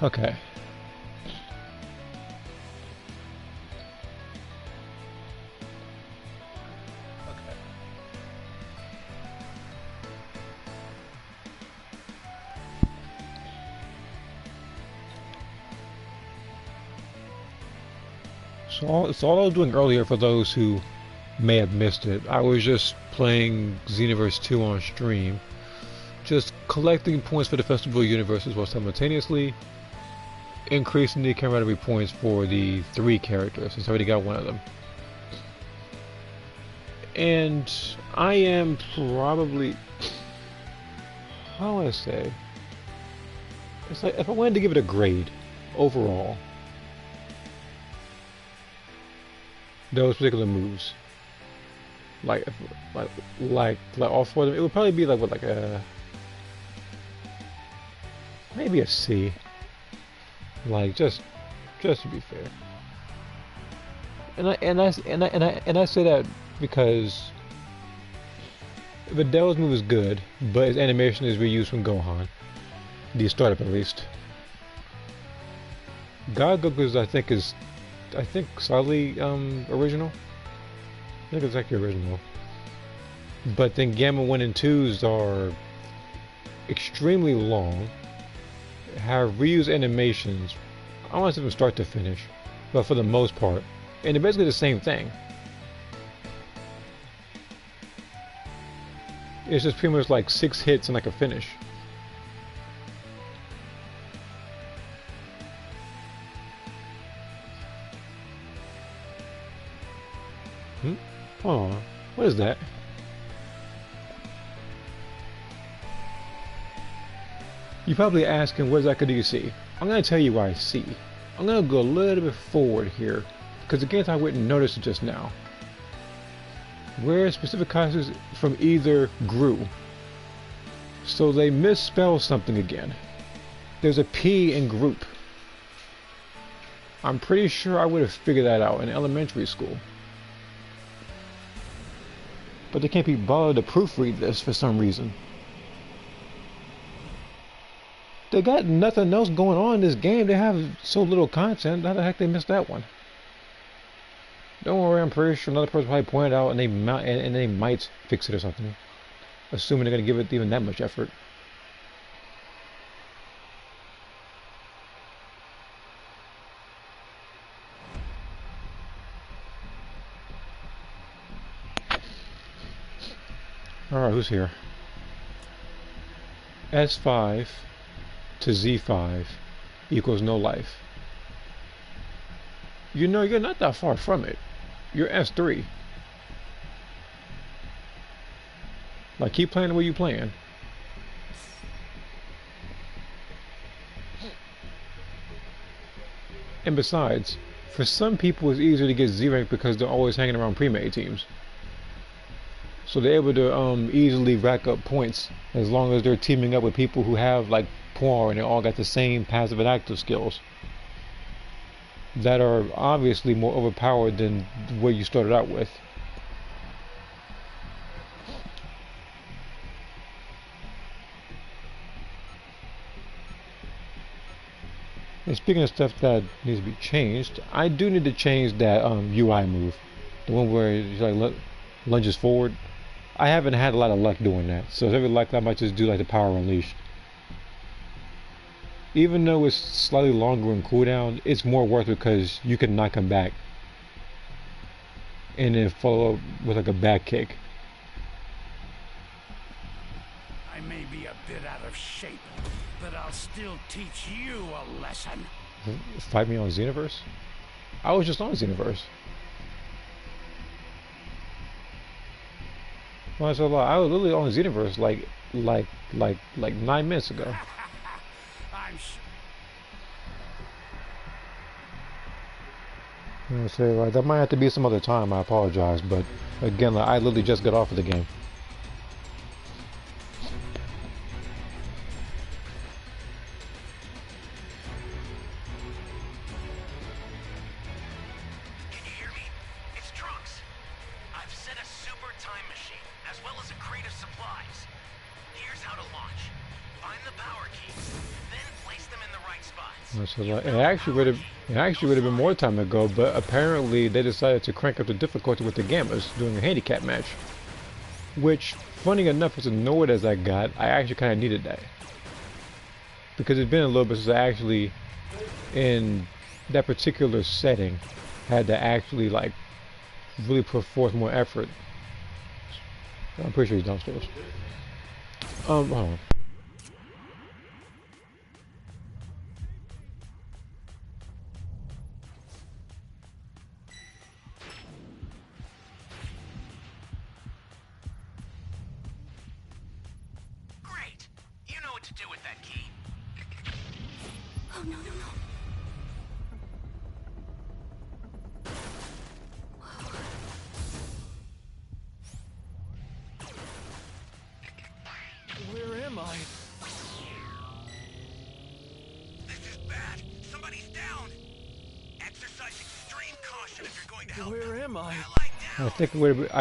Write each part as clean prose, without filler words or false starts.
Okay. So all I was doing earlier, for those who may have missed it, I was just playing Xenoverse 2 on stream, just collecting points for the Festival of Universes while simultaneously increasing the camaraderie points for the 3 characters, since I already got one of them. And I am probably, how do I say? It's like if I wanted to give it a grade overall, those particular moves, like all 4 of them, it would probably be like what, like a maybe a C. Like just to be fair. And I say that because Vidal's move is good, but his animation is reused from Gohan. The startup at least. God Goku's I think slightly original. I think it's actually original. But then Gamma 1 and 2's are extremely long, have reused animations, I don't want to say from start to finish, but for the most part. And they're basically the same thing. It's just pretty much like 6 hits and like a finish. Hold on. What is that? You're probably asking, what exactly do you see? I'm going to tell you what I see. I'm going to go a little bit forward here, because again, I wouldn't notice it just now. Where specific concepts from either grew. So they misspell something again. There's a P in group. I'm pretty sure I would have figured that out in elementary school. But they can't be bothered to proofread this for some reason. They got nothing else going on in this game. They have so little content. How the heck they missed that one? Don't worry, I'm pretty sure another person probably pointed out, and they might fix it or something. Assuming they're gonna give it even that much effort. Alright, who's here? S5 to Z5 equals no life. You know, you're not that far from it. You're S3. Like, keep playing the way you're playing. And besides, for some people it's easier to get Z rank because they're always hanging around pre-made teams. So they're able to easily rack up points as long as they're teaming up with people who have like Puar and they all got the same passive and active skills that are obviously more overpowered than where you started out with. And speaking of stuff that needs to be changed, I do need to change that UI move, the one where you like lunges forward. I haven't had a lot of luck doing that, so every likely I might just do like the Power Unleashed. Even though it's slightly longer in cooldown, it's more worth it because you can knock him back and then follow up with like a back kick. I may be a bit out of shape, but I'll still teach you a lesson. Fight me on Xenoverse? I was just on Xenoverse. Well, that's a lot. I was literally on Xenoverse like 9 minutes ago. I'm sure. I'm gonna say, like, that might have to be some other time. I apologize, but again, like, I literally just got off of the game. Can you hear me? It's Trunks. I've set a super time machine, as well as a crate of supplies. Here's how to launch. Find the power keys, then place them in the So like, it actually would have been more time ago, but apparently they decided to crank up the difficulty with the Gammas doing a handicap match. Which, funny enough, as annoyed as I got, I actually kind of needed that. Because it's been a little bit since I actually, in that particular setting, had to actually like really put forth more effort. I'm pretty sure he's downstairs. Hold on. Great. You know what to do with that key. Oh, no, no, no. Where am I? This is bad. Somebody's down. Exercise extreme caution if you're going to help. Where am I? Lie down. I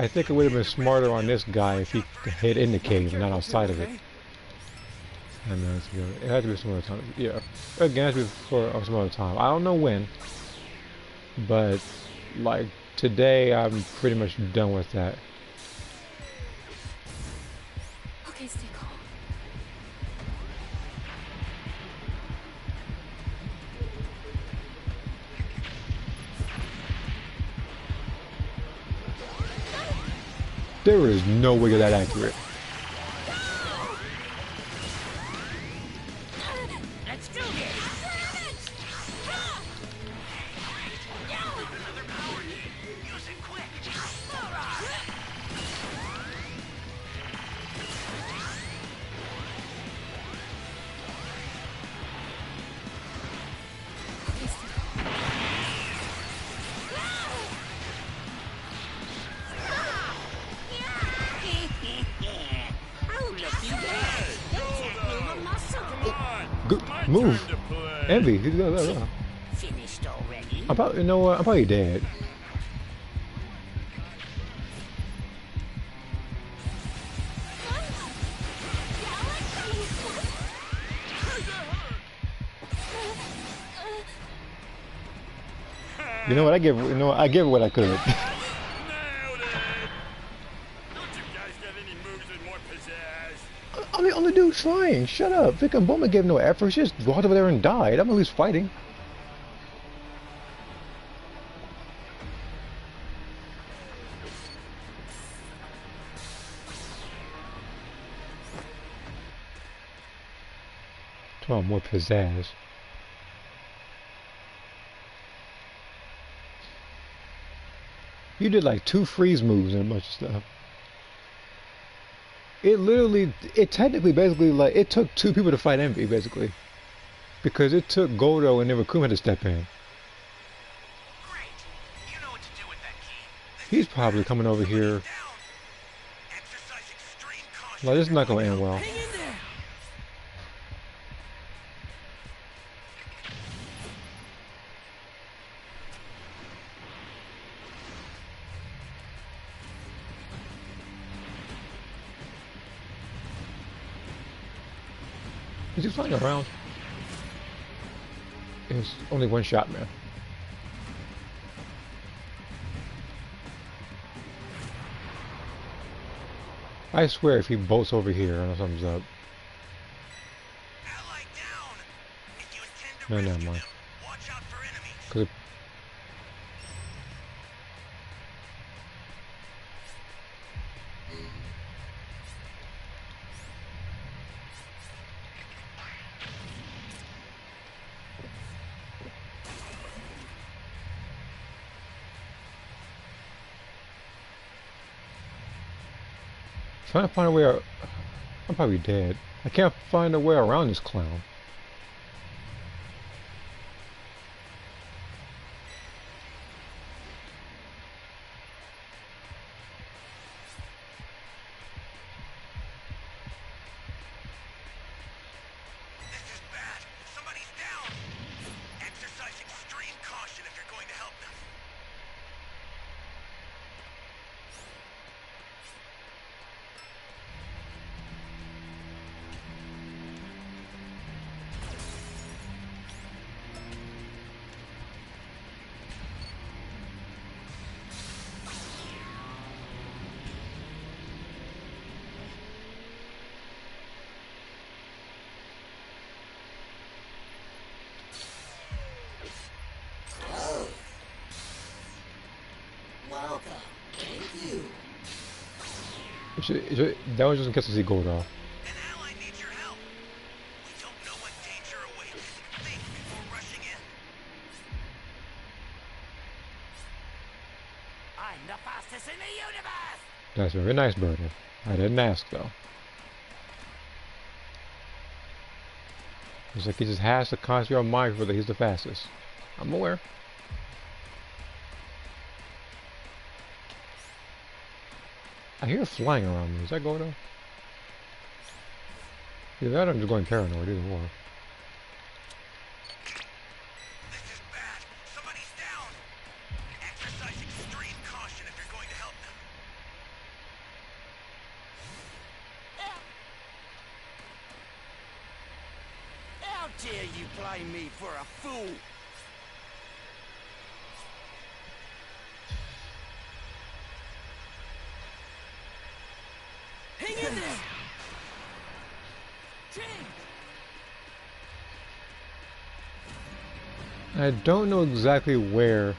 think it would have been smarter on this guy if he hid in the cave and not outside of it. I know it had to be some other time. Yeah, again, it has to be for some other time. I don't know when, but like today, I'm pretty much done with that. Okay, stay calm. There is no way you're that accurate. Let's do this. Another power key. Use it quick. Okay, stay calm. Oh, looky there. Tackling a muscle. Good My move, turn to play. Envy. Finished already? I'm probably, you know what? I'm probably dead. You know what? I give it what I could. Nailed it! Don't you guys got any moves with more pizzazz? I'm the only dude trying. Shut up. Vic and Bowman gave no effort. She just walked over there and died. I'm at least fighting. Come on, more pizzazz. You did like 2 freeze moves and a bunch of stuff. It technically basically like it took 2 people to fight Envy basically. Because it took Goldo and then Raccoon had to step in. Great. You know what to do with that key. He's probably coming over here. Down. Exercise extreme caution. Like, this is not gonna end well. Hang in there! Is he flying around? It's only one shot, man. I swear if he bolts over here and something's up. Ally down. If you intend to No, never rescue mind. them, watch out for enemies. Cause it, trying to find a way out. I'm probably dead. I can't find a way around this clown. This is bad. Somebody's down. Exercise extreme caution if you're going to help them. That was just in case I see gold off. An ally needs your help. We don't know what danger awaits. Think before rushing in. I'm the fastest in the universe! That's very nice, Bernie. I didn't ask though. It's like he just has to concentrate on mindful that he's the fastest. I'm aware. I hear flying around me. Is that Gordo? Either that or I'm just going paranoid, either or. This is bad. Somebody's down. Exercise extreme caution if you're going to help them. How dare you play me for a fool? Hang in there! I don't know exactly where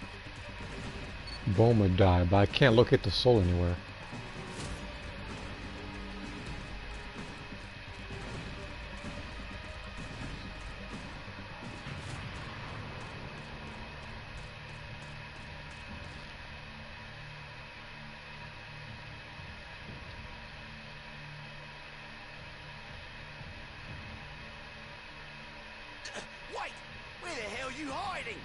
Boma died, but I can't locate the soul anywhere. Wait! Where the hell are you hiding?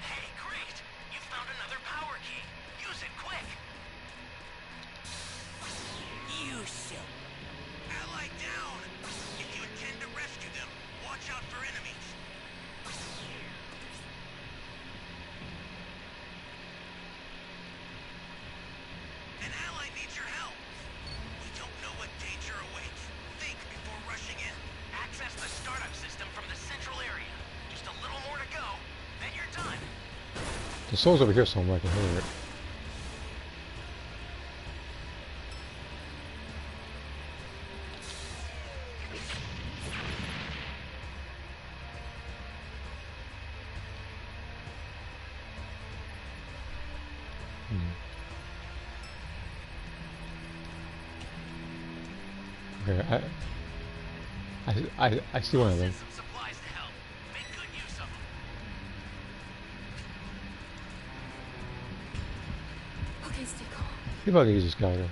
Hey, great! You found another power key. Use it quick. You shall. Ally down. If you intend to rescue them, watch out for enemies. An ally needs your help. We don't know what danger awaits. Think before rushing in. Access the startup system from the central area. Just a little more to go, then you're done. The soul's over here somewhere, I can hear it. Okay, I see one of them. Some supplies to help. Make good use of them. Okay, stay calm. See if I can use this guy though.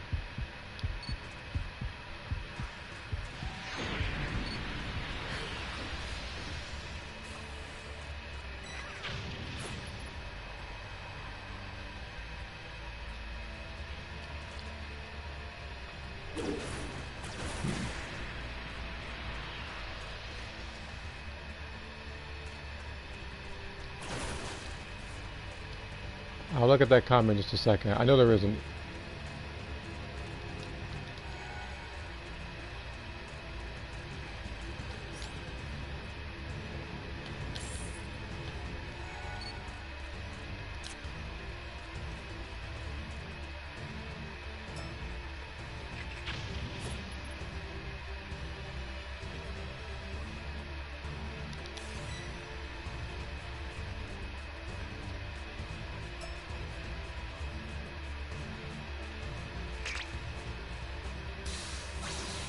I'll look at that comment in just a second. I know there isn't.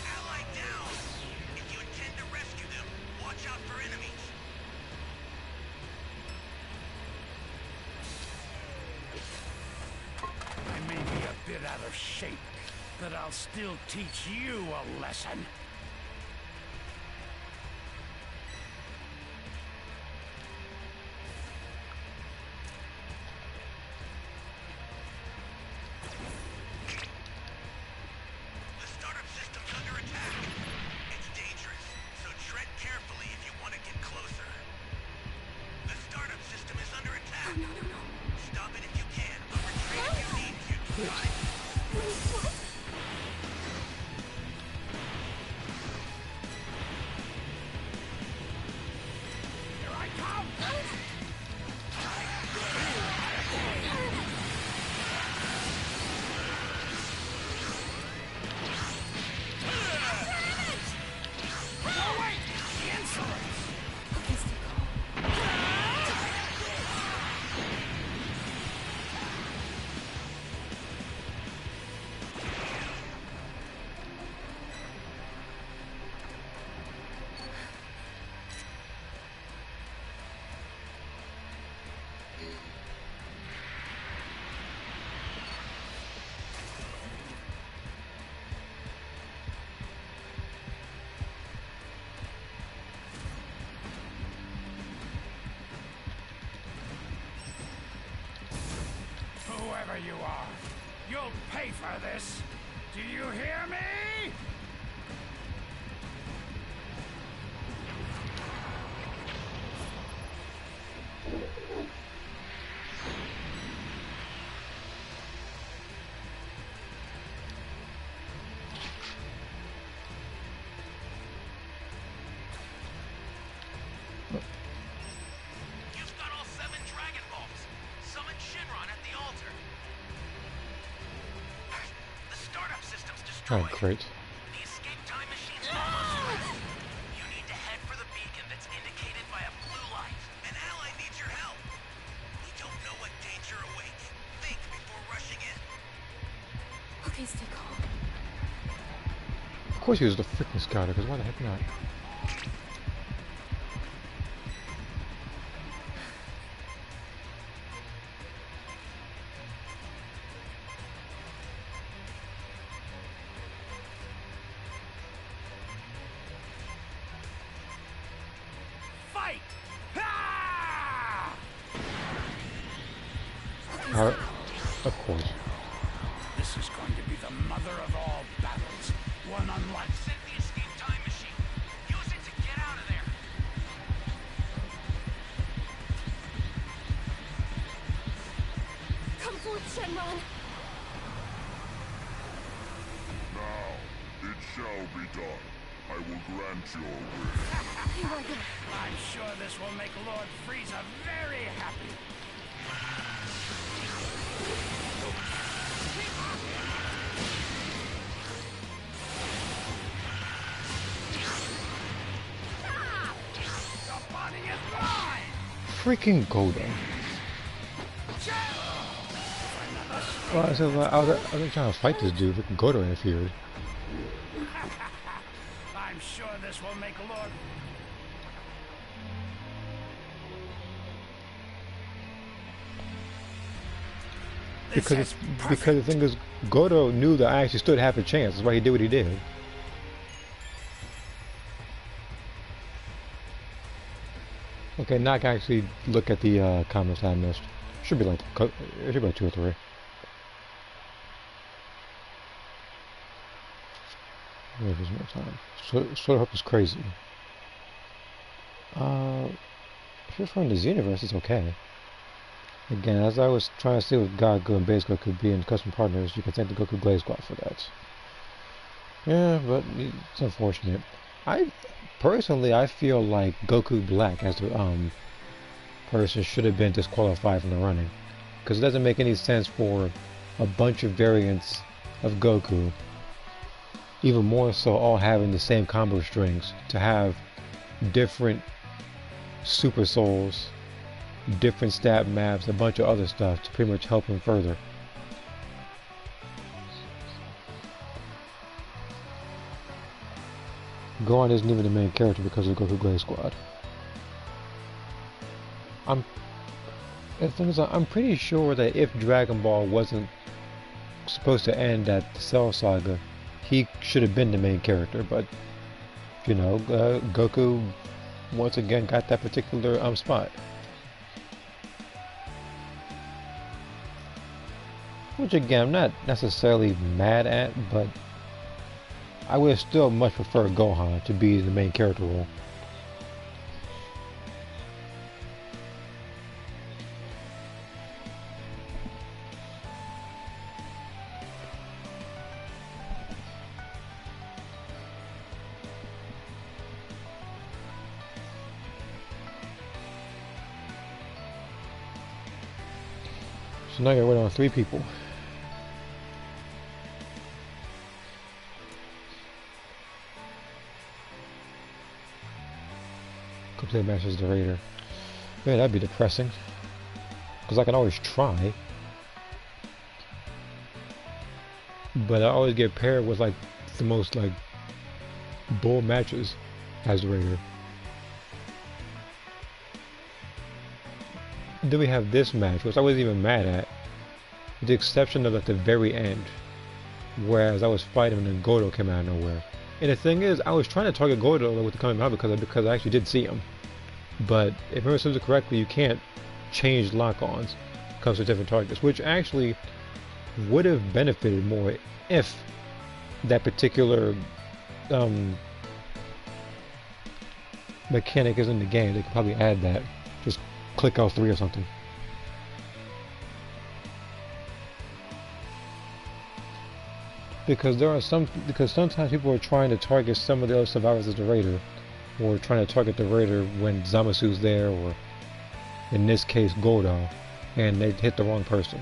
Ally down. If you intend to rescue them, watch out for enemies. I may be a bit out of shape, but I'll still teach you a lesson. The startup system's under attack. It's dangerous, so tread carefully if you want to get closer. The startup system is under attack. No, no, no. Stop it if you can, but retreat if you need to. Got it? What? whoever you are, you'll pay for this. Do you hear me? You've got all 7 Dragon Balls. Summon Shinron at the altar. The startup system's Oh, destroyed. great. The escape time machine's almost ready. You need to head for the beacon that's indicated by a blue light. An ally needs your help. We don't know what danger awaits. Think before rushing in. Okay, stay calm. Of course he was the freaking scouter, because why the heck not? Fight! Ah! Of course. This is going to be the mother of all battles. One unlike. Send the escape time machine. Use it to get out of there. Come forth, Shenron. Now, it shall be done. I will grant your wish. Here I go. I'm sure this will make Lord Frieza very happy. The body is mine! Freaking Godo. Well, I was trying to fight this dude, freaking Godo interfered. I'm sure this will make Lord... This Because is because the thing is, Godo knew that I actually stood half a chance. That's why he did what he did. Okay, now I can actually look at the comments I missed. Should be like it should be like 2 or 3. Maybe there's more time. Sort of hope is crazy. If you're from this universe, it's okay. Again, as I was trying to see with God Goku and Base Goku being custom partners, you can thank the Goku Blaze Squad for that. Yeah, but it's unfortunate. Personally, I feel like Goku Black as the person should have been disqualified from the running, because it doesn't make any sense for a bunch of variants of Goku, even more so all having the same combo strings, to have different Super Souls, different stat maps, a bunch of other stuff to pretty much help him further. Gohan isn't even the main character because of Goku Blaze Squad. The thing is, I'm pretty sure that if Dragon Ball wasn't supposed to end at the Cell Saga, he should have been the main character, but you know, Goku once again got that particular spot. Which again, I'm not necessarily mad at, but I would still much prefer Gohan to be the main character role. So now you're waiting on 3 people. Complete Masters the Raider. Man, that'd be depressing. Because I can always try. But I always get paired with like the most like bull matches as the Raider. Then we have this match, which I wasn't even mad at, with the exception of at the very end, whereas I was fighting and then Godo came out of nowhere. And the thing is, I was trying to target Godo with the coming out because I actually did see him. But if I remember correctly, you can't change lock-ons when it comes to different targets, which actually would have benefited more if that particular mechanic is in the game. They could probably add that. Just click L3 or something. Because sometimes people are trying to target some of the other survivors as the raider, or trying to target the raider when Zamasu's there, or in this case Goldar, and they hit the wrong person.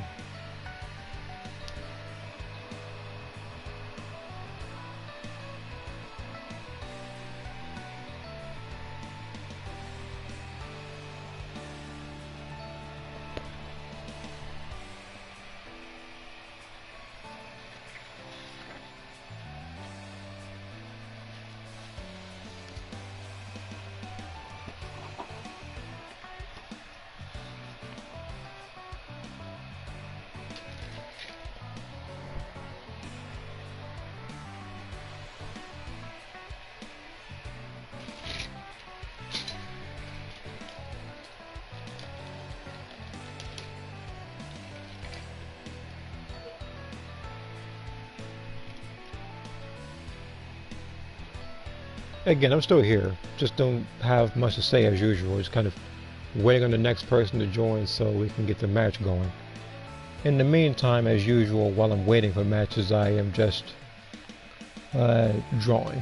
Again, I'm still here, just don't have much to say as usual. Just kind of waiting on the next person to join so we can get the match going. In the meantime, as usual, while I'm waiting for matches, I am just drawing.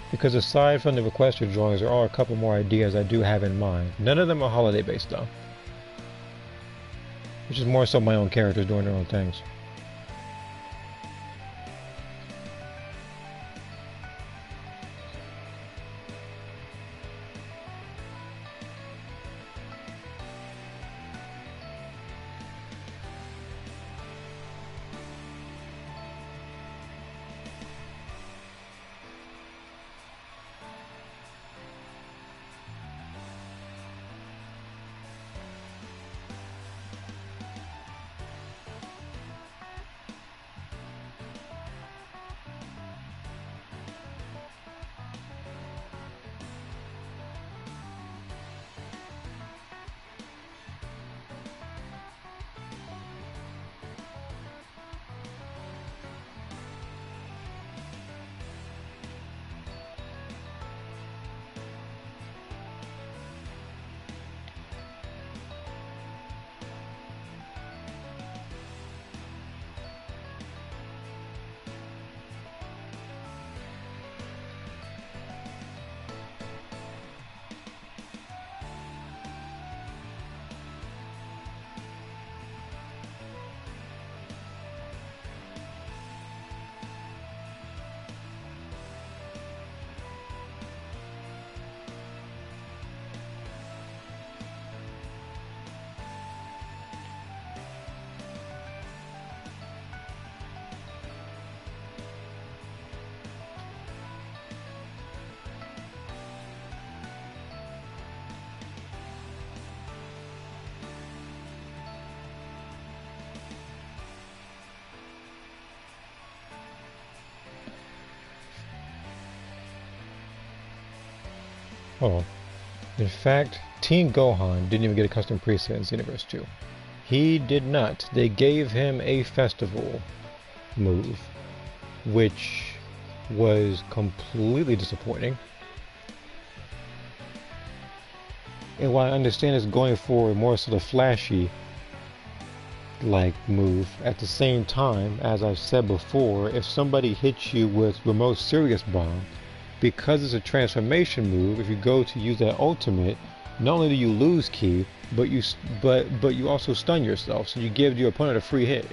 Because aside from the requested drawings, there are a couple more ideas I do have in mind. None of them are holiday based though, which is more so my own characters doing their own things. Oh, in fact, Teen Gohan didn't even get a custom preset in Xenoverse 2. He did not. They gave him a festival move, which was completely disappointing. And while I understand it's going for a more sort of flashy like move, at the same time, as I've said before, if somebody hits you with remote serious bomb, because it's a transformation move, if you go to use that ultimate, not only do you lose ki, but you also stun yourself, so you give your opponent a free hit.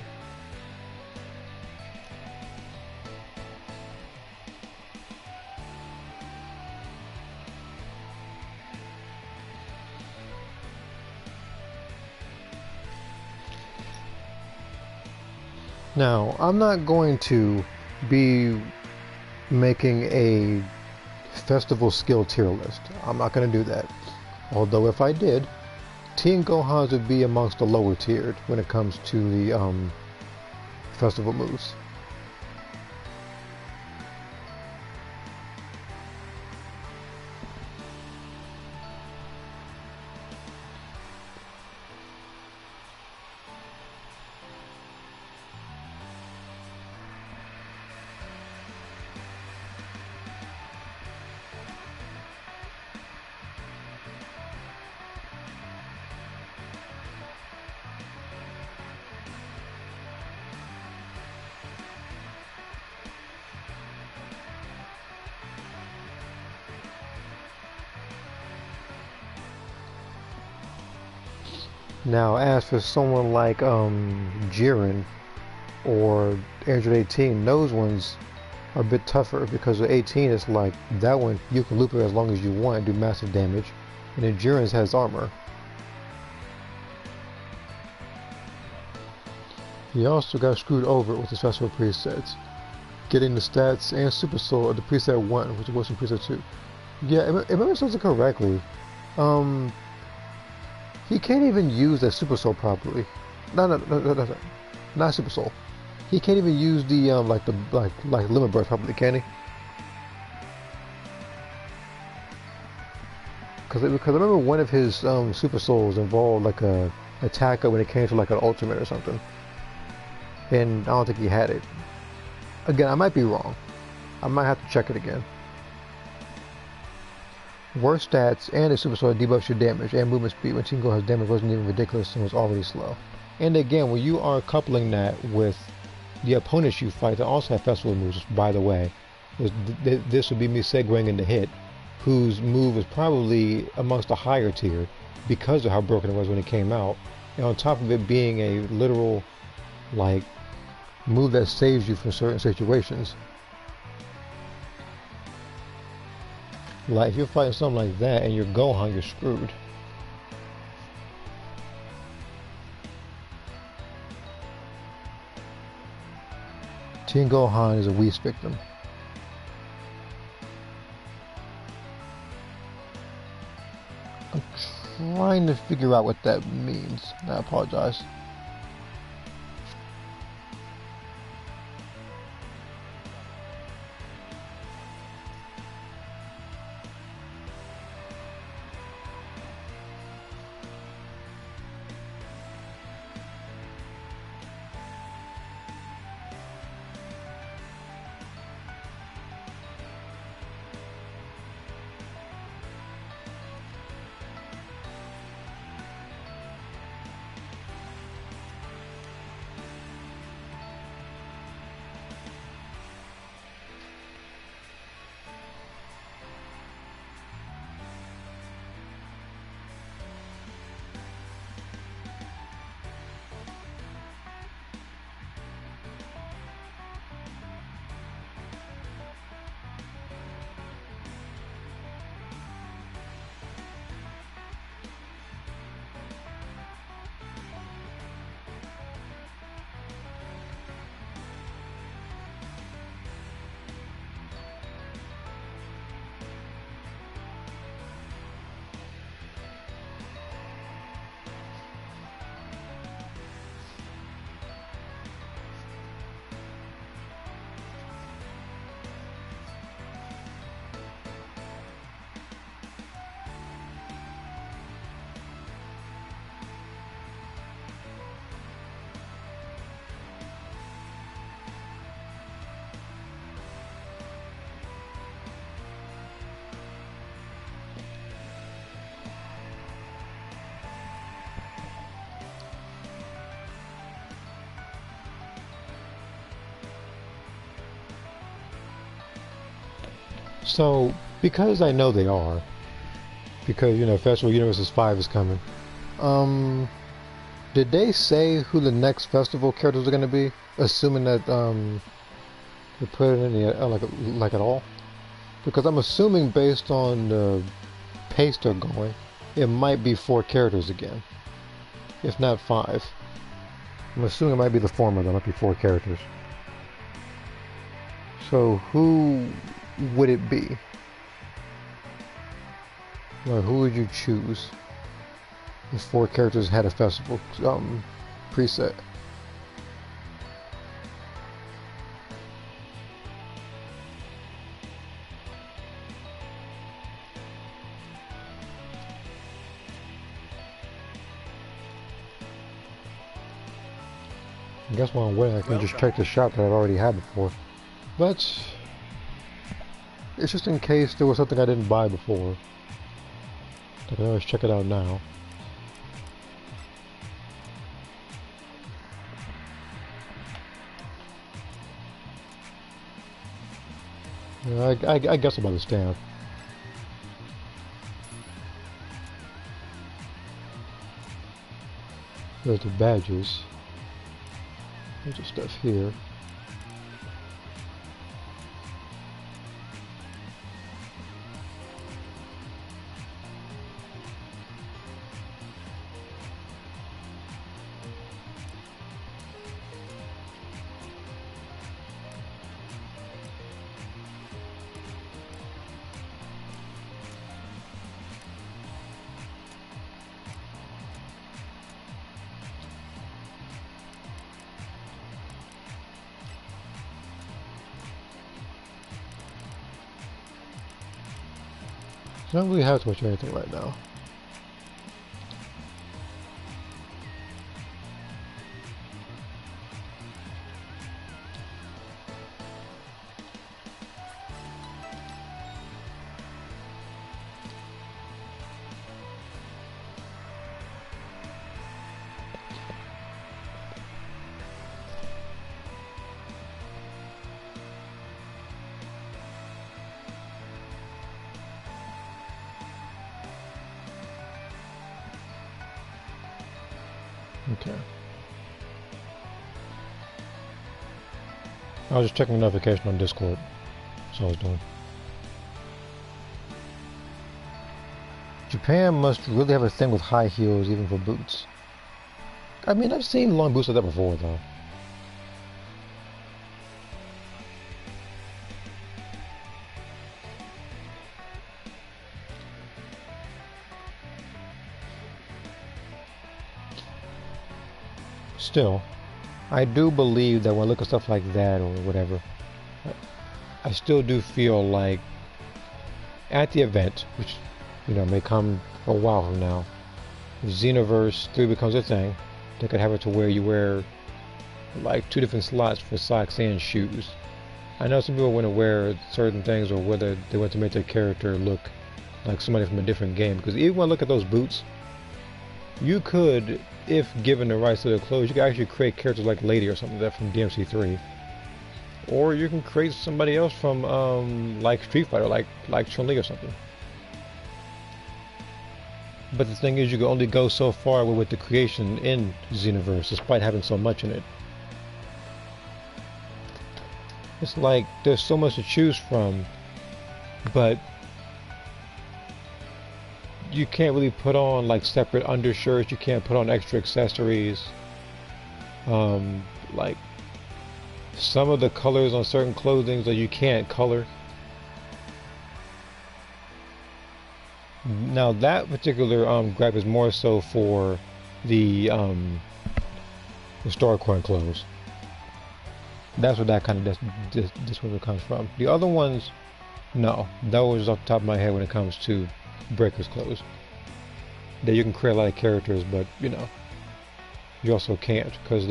Now, I'm not going to be making a festival skill tier list. I'm not going to do that. Although if I did, Teen Gohan's would be amongst the lower tiered when it comes to the festival moves. Now, as for someone like Jiren or Android 18, those ones are a bit tougher because with 18 it's like that one you can loop it as long as you want and do massive damage, and then Jiren's has armor. He also got screwed over with the special presets, getting the stats and super soul of the preset 1, which was in preset 2. Yeah, if I remember something correctly, he can't even use that super soul properly. No, not super soul. He can't even use the like limit burst properly, can he? Because I remember one of his super souls involved like a attacker when it came to like an ultimate or something, and I don't think he had it. Again, I might be wrong. I might have to check it again. Worse stats and a super soul debuffs your damage and movement speed when Team Gohan's damage wasn't even ridiculous and was already slow. And again, when you are coupling that with the opponents you fight that also have festival moves, by the way, this would be me segueing into Hit, whose move was probably amongst the higher tier because of how broken it was when it came out, and on top of it being a literal like move that saves you from certain situations. Like if you're fighting something like that and you're Gohan, you're screwed. Team Gohan is a Whis victim. I'm trying to figure out what that means. I apologize. So, because I know they are, because, you know, Festival Universes 5 is coming, did they say who the next festival characters are going to be? Assuming that, they put it in the, like at all? Because I'm assuming based on the pace they're going, it might be 4 characters again. If not 5. I'm assuming it might be the former, that might be 4 characters. So, who would it be? Or who would you choose if 4 characters had a festival preset? I guess while I'm waiting I can just check the shop that I've already had before. But it's just in case there was something I didn't buy before. I can always check it out now. Yeah, I guess I'm understand. There's the badges. There's the stuff here. I don't really have to watch anything right now. Okay. I was just checking the notification on Discord. That's all I was doing. Japan must really have a thing with high heels even for boots. I mean, I've seen long boots like that before though. Still, I do believe that when I look at stuff like that or whatever, I still do feel like at the event, which may come a while from now, if Xenoverse 3 becomes a thing, they could have it to where you wear like 2 different slots for socks and shoes. I know some people want to wear certain things, or whether they want to make their character look like somebody from a different game, because even when I look at those boots, you could, if given the right set of clothes, you could actually create characters like Lady or something like that from DMC3. Or you can create somebody else from like Street Fighter, like Chun-Li or something. But the thing is, you can only go so far with the creation in Xenoverse, despite having so much in it. It's like there's so much to choose from, but you can't really put on like separate undershirts. You can't put on extra accessories. Like some of the colors on certain clothing that you can't color. Now that particular grab is more so for the StarCoin clothes. That's what that kind of this one comes from. The other ones, no, that was off the top of my head when it comes to Breaker's clothes. That you can create a lot of characters, but you also can't because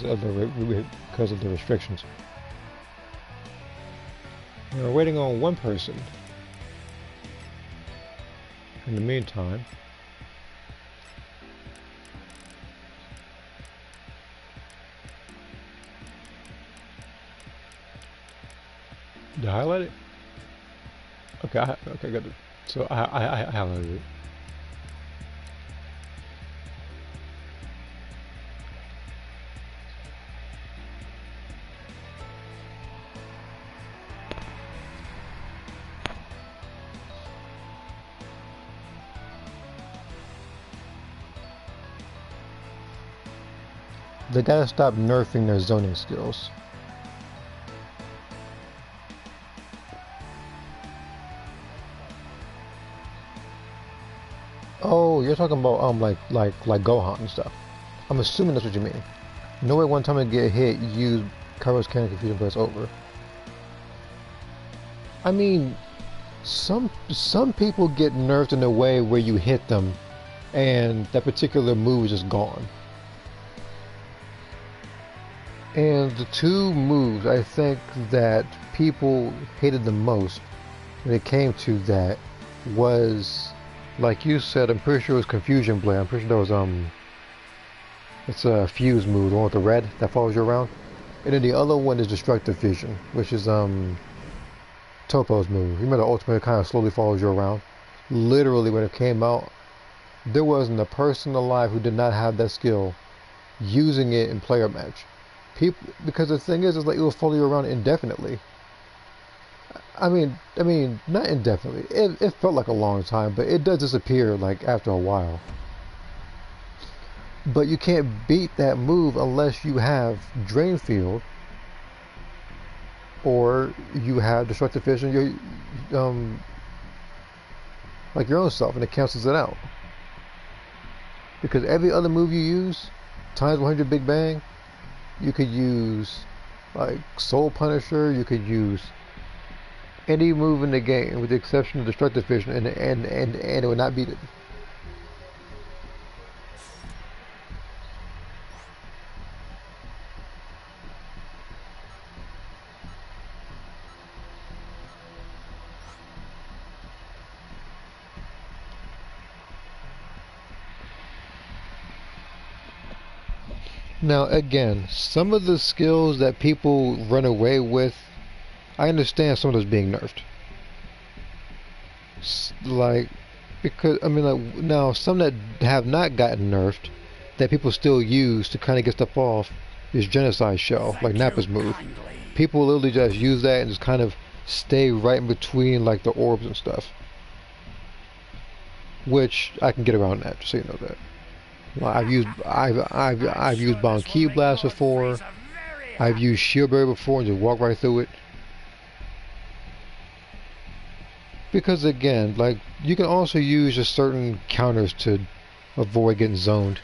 of the restrictions. We're waiting on one person. In the meantime, did I highlight it? Okay, okay, good. So I highlighted it. They gotta stop nerfing their zoning skills. Oh, you're talking about like Gohan and stuff. I'm assuming that's what you mean. No way one time I get hit, use Kairos Cannon Confusion, but it's over. I mean, some people get nerfed in a way where you hit them, and that particular move is just gone. And the two moves I think that people hated the most when it came to that was, like you said, I'm pretty sure it was Confusion Blade. I'm pretty sure that was it's a fuse move, the one with the red that follows you around. And then the other one is Destructive Vision, which is Topo's move. You remember the ultimate kind of slowly follows you around? Literally when it came out, there wasn't a person alive who did not have that skill using it in player match. People, because the thing is like it will follow you around indefinitely. I mean, not indefinitely. It felt like a long time, but it does disappear like after a while. But you can't beat that move unless you have Drain Field or you have Destructive Vision, like your own self, and it cancels it out. Because every other move you use, times 100 Big Bang, you could use like Soul Punisher, you could use any move in the game with the exception of Destructive Vision, and it would not beat it. Now again, some of the skills that people run away with, I understand some of those being nerfed. Like, because, I mean, like, now some that have not gotten nerfed, that people still use to kind of get stuff off, is Genocide Shell, like Nappa's move. People literally just use that and just kind of stay right in between, like, the orbs and stuff. Which, I can get around that, just so you know that. Well, I've used Bound Ki Blast before. I've used Shield Barrier before and just walk right through it. Because again, like you can also use just certain counters to avoid getting zoned.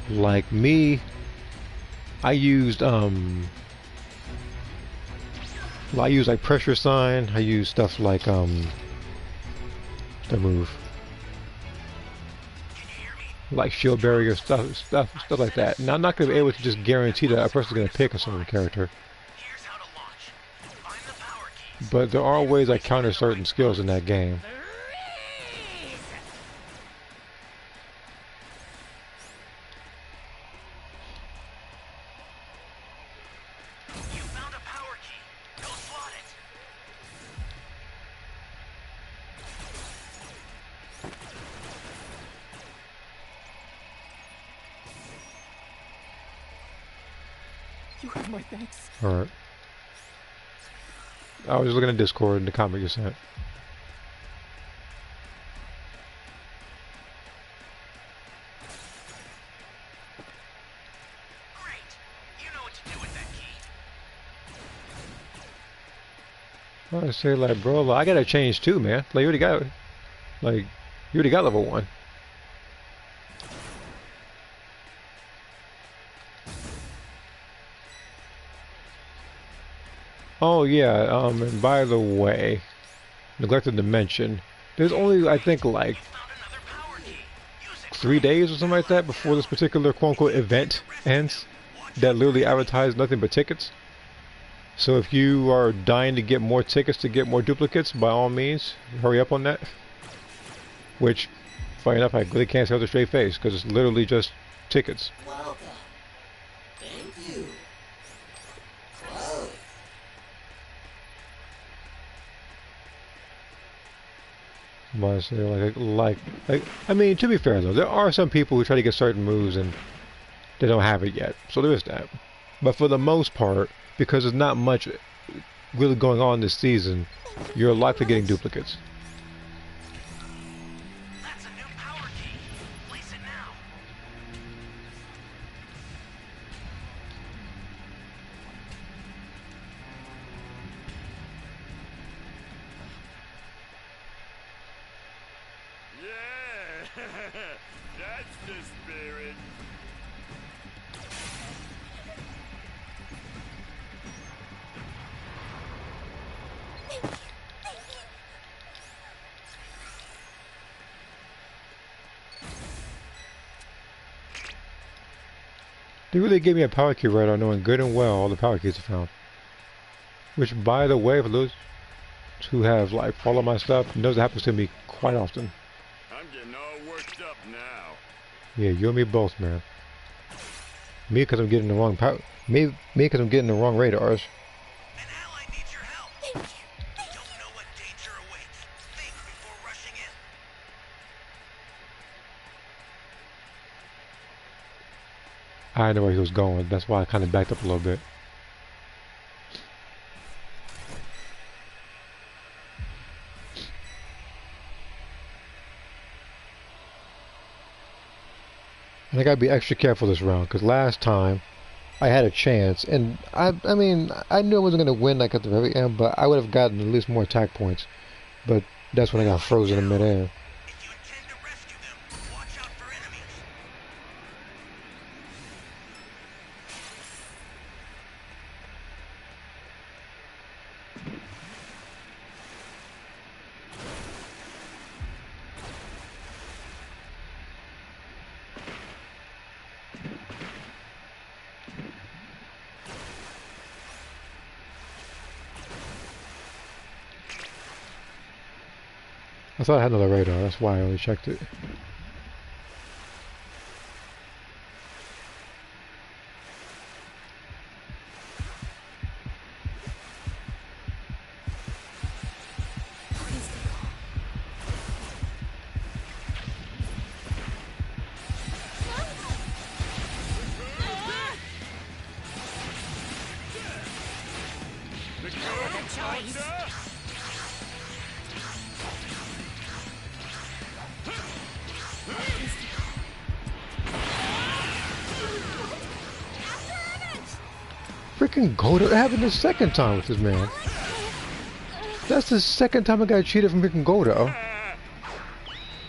Like me, I used I use like Pressure Sign. I use stuff like the move. Like Shield Barrier, stuff like that. Now I'm not going to be able to just guarantee that a person's going to pick a certain character. But there are ways I counter certain skills in that game. You found a power key. Go slot it. You have my thanks. Alright. I was just looking at Discord and the comment you sent. Great. You know what to do with that key. I say like, bro, like, I gotta change too, man. Like you already got, like, you already got level 1. Oh yeah, and by the way, neglected to mention, there's only I think like 3 days or something like that before this particular quote-unquote event ends that literally advertise nothing but tickets. So if you are dying to get more tickets to get more duplicates, by all means, hurry up on that. Which, funny enough, I really can't say with a straight face because it's literally just tickets. Welcome. Thank you. Close. But I say like, I mean, to be fair though, there are some people who try to get certain moves and they don't have it yet, so there is that. But for the most part, because there's not much really going on this season, you're likely getting duplicates. That's a new power key. Place it now. Yeah, that's the spirit. They really gave me a power key radar knowing good and well all the power keys I found. Which, by the way, for those who have like followed my stuff, knows it happens to me quite often. I'm getting all worked up now. Yeah, you and me both, man. Me because I'm getting the wrong power. Me because I'm getting the wrong radars. An ally needs your help. Thank you. You don't know what danger awaits. Think before rushing in. I didn't know where he was going. That's why I kind of backed up a little bit. And I gotta be extra careful this round, because last time I had a chance, and I mean, I knew I wasn't gonna win like at the very end, but I would have gotten at least more attack points. But that's when I got frozen in midair. If you intend to rescue them, watch out for enemies. I thought I had another radar, that's why I only checked it. Freaking Godo, it happened the second time with this man. That's the second time I got cheated from freaking Godo.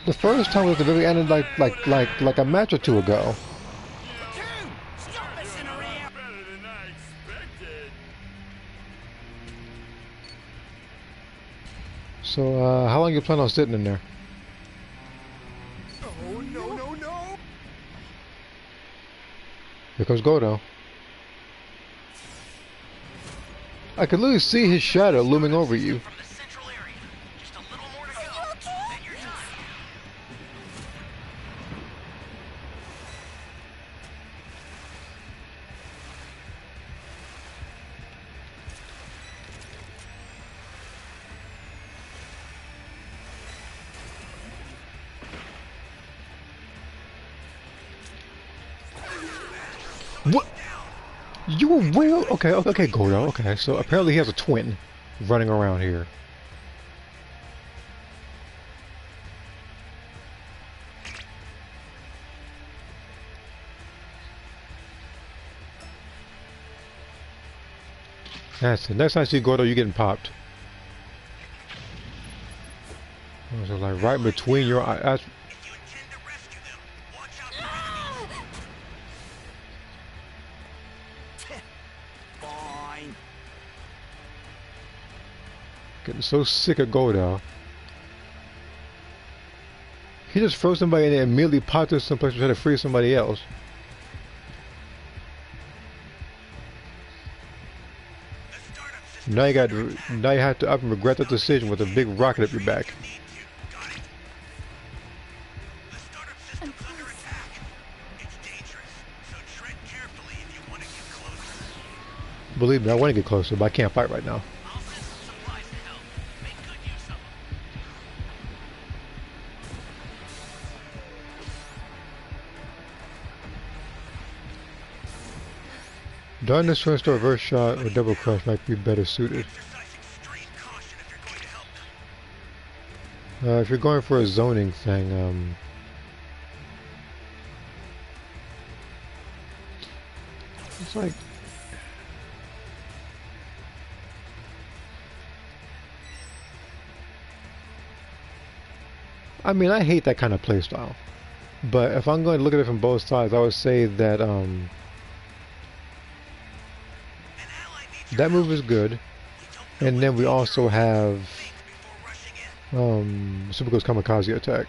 The first time was at the very end of like a match or two ago. Stop messing around. Better than I expected. So, how long you plan on sitting in there? Oh, no, no, no! Here comes Godo. I can literally see his shadow looming over you. From the central area. Just a little more to go. Then you're done. What? You were well? Okay, okay, Godo. Okay, so apparently he has a twin running around here. That's it. Next time I see Godo, you're getting popped. So like right between your eyes. If you intend to rescue them, watch out for enemies. Fine. Getting so sick of Godo. He just froze somebody and then immediately popped in someplace to try to free somebody else. The startup system Now you have to up and regret that decision with a big rocket up your back. need to. Got it? The startup system's under attack. It's dangerous, so tread carefully if you want to get closer. Believe me, I want to get closer, but I can't fight right now. I'll send some supplies to help. Make good use of them. Darkness turns to reverse shot or double crush might be better suited. Exercise extreme caution if you're going to help them. If you're going for a zoning thing, it's like I mean, I hate that kind of playstyle. But if I'm going to look at it from both sides, I would say that that move is good. And then we also have Super Ghost Kamikaze attack.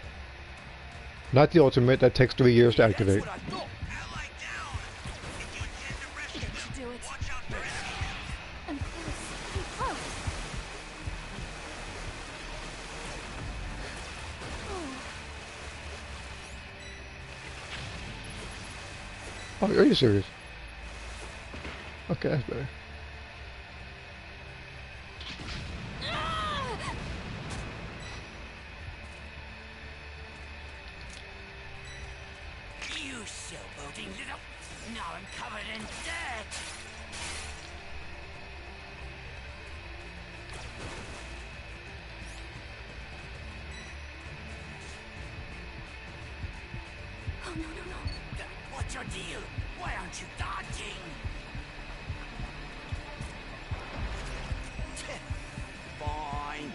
Not the ultimate, that takes 3 years to activate. Ally down. If you intend to rescue them, Do it. watch out for enemies. I'm close. I'm close. Oh, are you serious? Okay, that's better. You showboating little... No, I'm covered in dirt. Oh, no, no, no. What's your deal? Why aren't you dodging? Fine.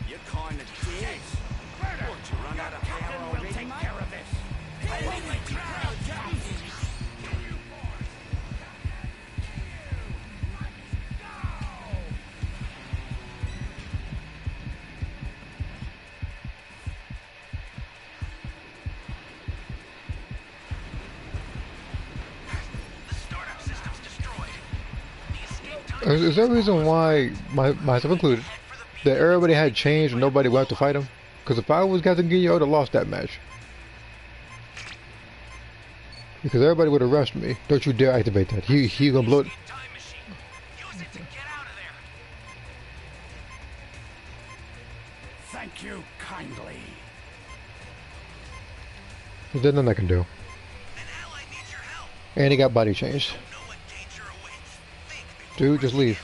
You're kind of dead. What, you run out of power Captain will already, take mate? care of this. I want my proud captain. The startup system's destroyed. The escape time Is there a reason why, myself included, that everybody had changed and nobody went to fight him? Because if I was Captain Ginyu, I would have lost that match. Because everybody would have rushed me. Don't you dare activate that. He gonna blow it. escape time machine. Use it to get out of there. Thank you kindly. There's nothing I can do. An ally needs your help. And he got body changed. Know what danger awaits. Think before Dude, just rushing leave.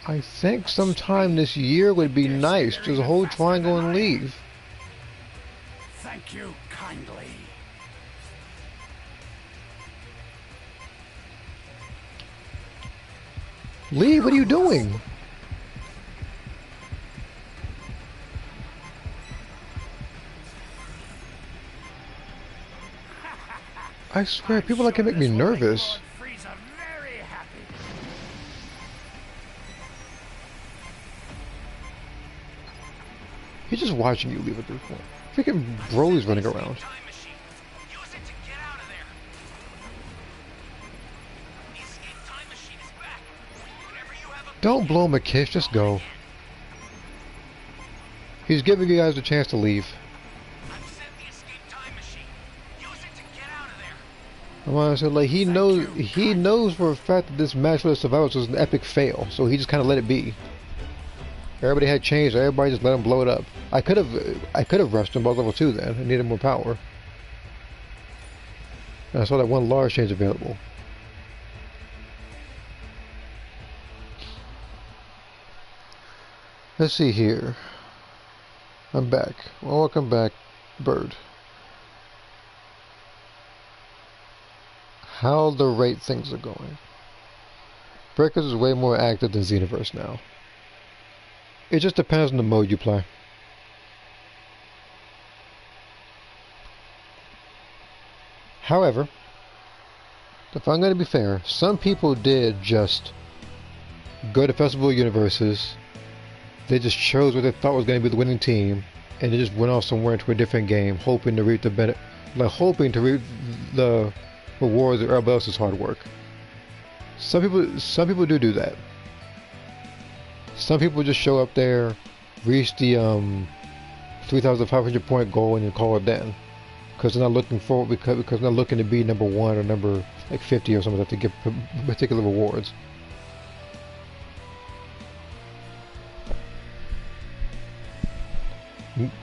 I think sometime this year would be nice. Just hold triangle and leave. Thank you kindly. Leave, what are you doing? I swear, people like to make me nervous. Frieza very happy. He's just watching you leave at this point. Freaking Broly's running around. time machine. Use it to get out of there. The escape time machine is back. Whenever you have a Don't blow him a kiss, just go. He's giving you guys a chance to leave. I've sent the escape time machine. Use it to get out of there. I'm honestly like he knows for a fact that this match for the survivors was an epic fail, so he just kind of let it be. Everybody had changed. Everybody just let him blow it up. I could have rushed him both level 2 then. I needed more power. And I saw that one large change available. Let's see here. I'm back. Well, welcome back, Bird. How the rate things are going. Breakers is way more active than Xenoverse now. It just depends on the mode you play. However, if I'm going to be fair, some people did just go to Festival Universes. They just chose what they thought was going to be the winning team, and they just went off somewhere into a different game, hoping to reap the rewards of everybody else's hard work. Some people do that. Some people just show up there, reach the 3,500 point goal, and then call it then, because they're not looking for because they're not looking to be number 1 or number like 50 or something like that to get particular rewards.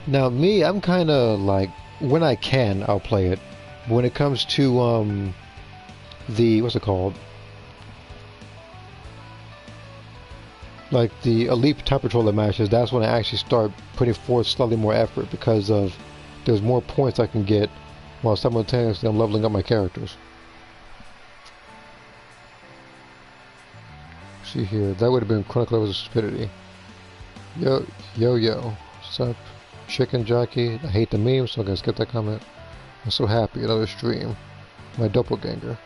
Now me, I'm kind of like, when I can, I'll play it. But when it comes to the what's it called? Like the Elite Time Patroller matches, that's when I actually start putting forth slightly more effort because of there's more points I can get while simultaneously I'm leveling up my characters. See here, that would have been Chronic Levels of Stupidity. Yo, what's up? Chicken Jockey, I hate the meme, so I'm gonna skip that comment. I'm so happy, another stream. My doppelganger.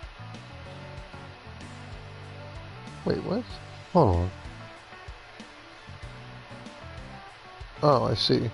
Wait, what? Hold on. Oh, I see.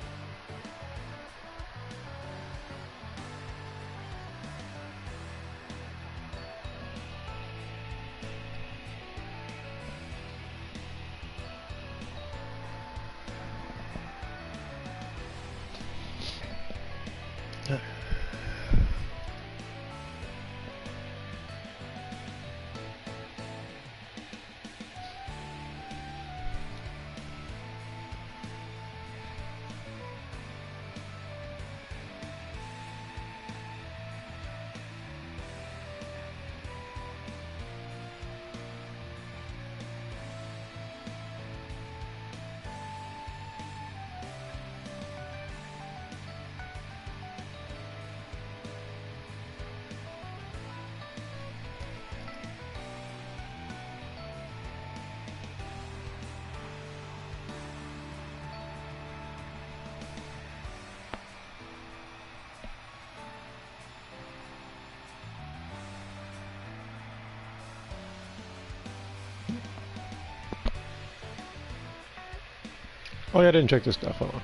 Oh yeah, I didn't check this stuff. Hold on.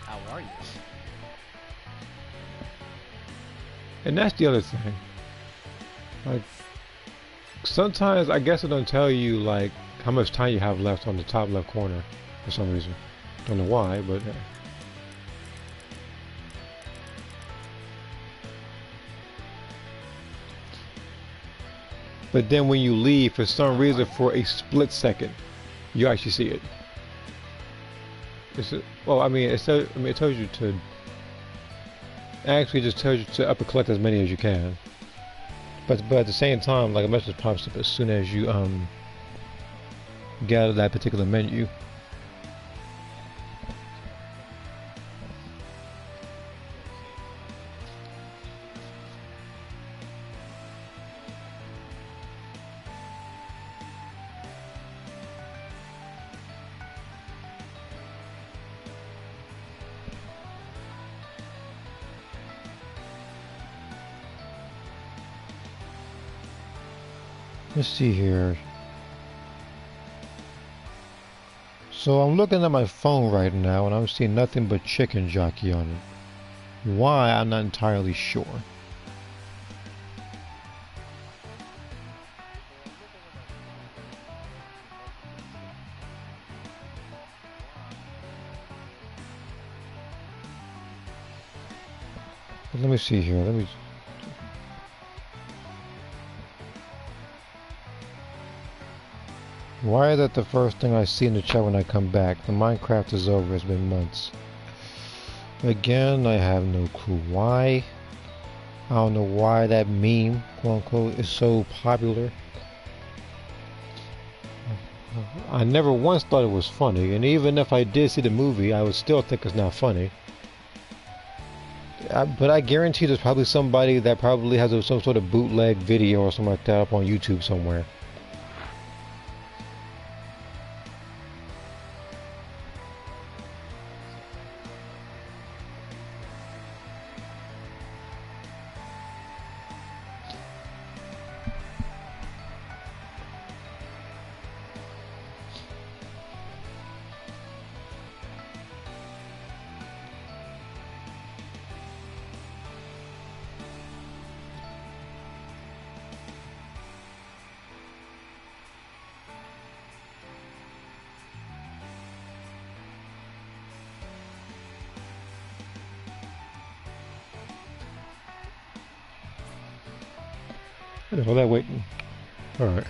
How are you? And that's the other thing. Like, sometimes I guess it don't tell you like how much time you have left on the top left corner for some reason. Don't know why, but yeah. But then when you leave, for some reason, for a split second, you actually see it. Well, I mean, it tells you to. Actually, just tells you to upper collect as many as you can. But at the same time, like a message pops up as soon as you get out of that particular menu. Let's see here. So I'm looking at my phone right now and I'm seeing nothing but Chicken Jockey on it. Why, I'm not entirely sure. But let me see here. Why is that the first thing I see in the chat when I come back? The Minecraft is over, it's been months. Again, I have no clue why. I don't know why that meme, quote unquote, is so popular. I never once thought it was funny, and even if I did see the movie, I would still think it's not funny. But I guarantee there's probably somebody that probably has some sort of bootleg video or something like that up on YouTube somewhere. All that waiting. Alright.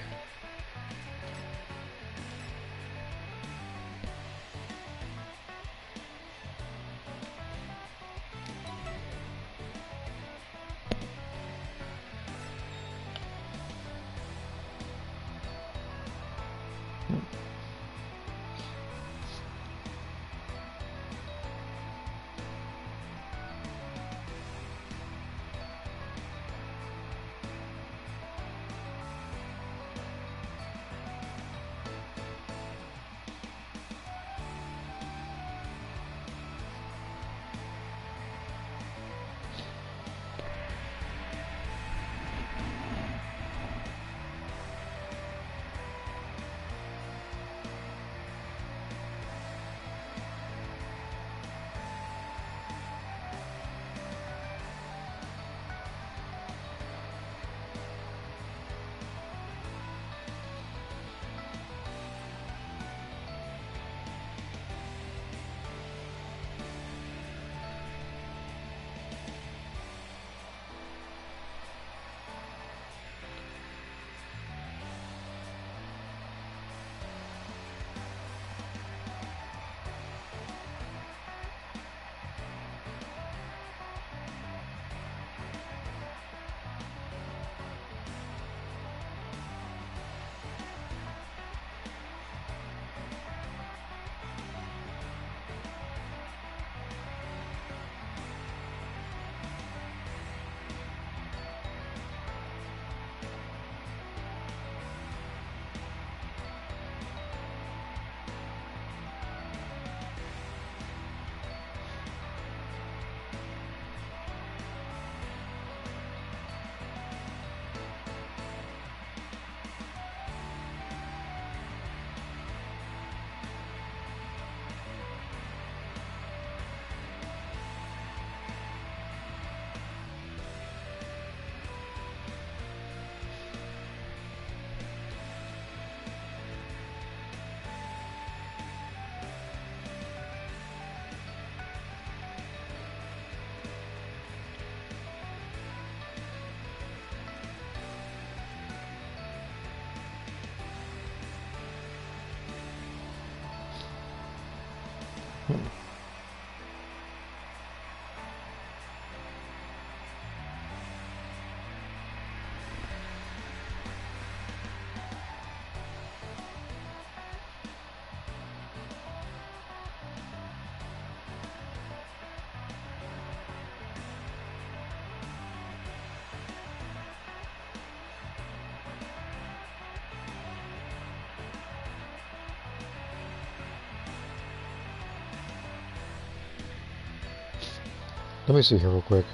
Let me see here real quick.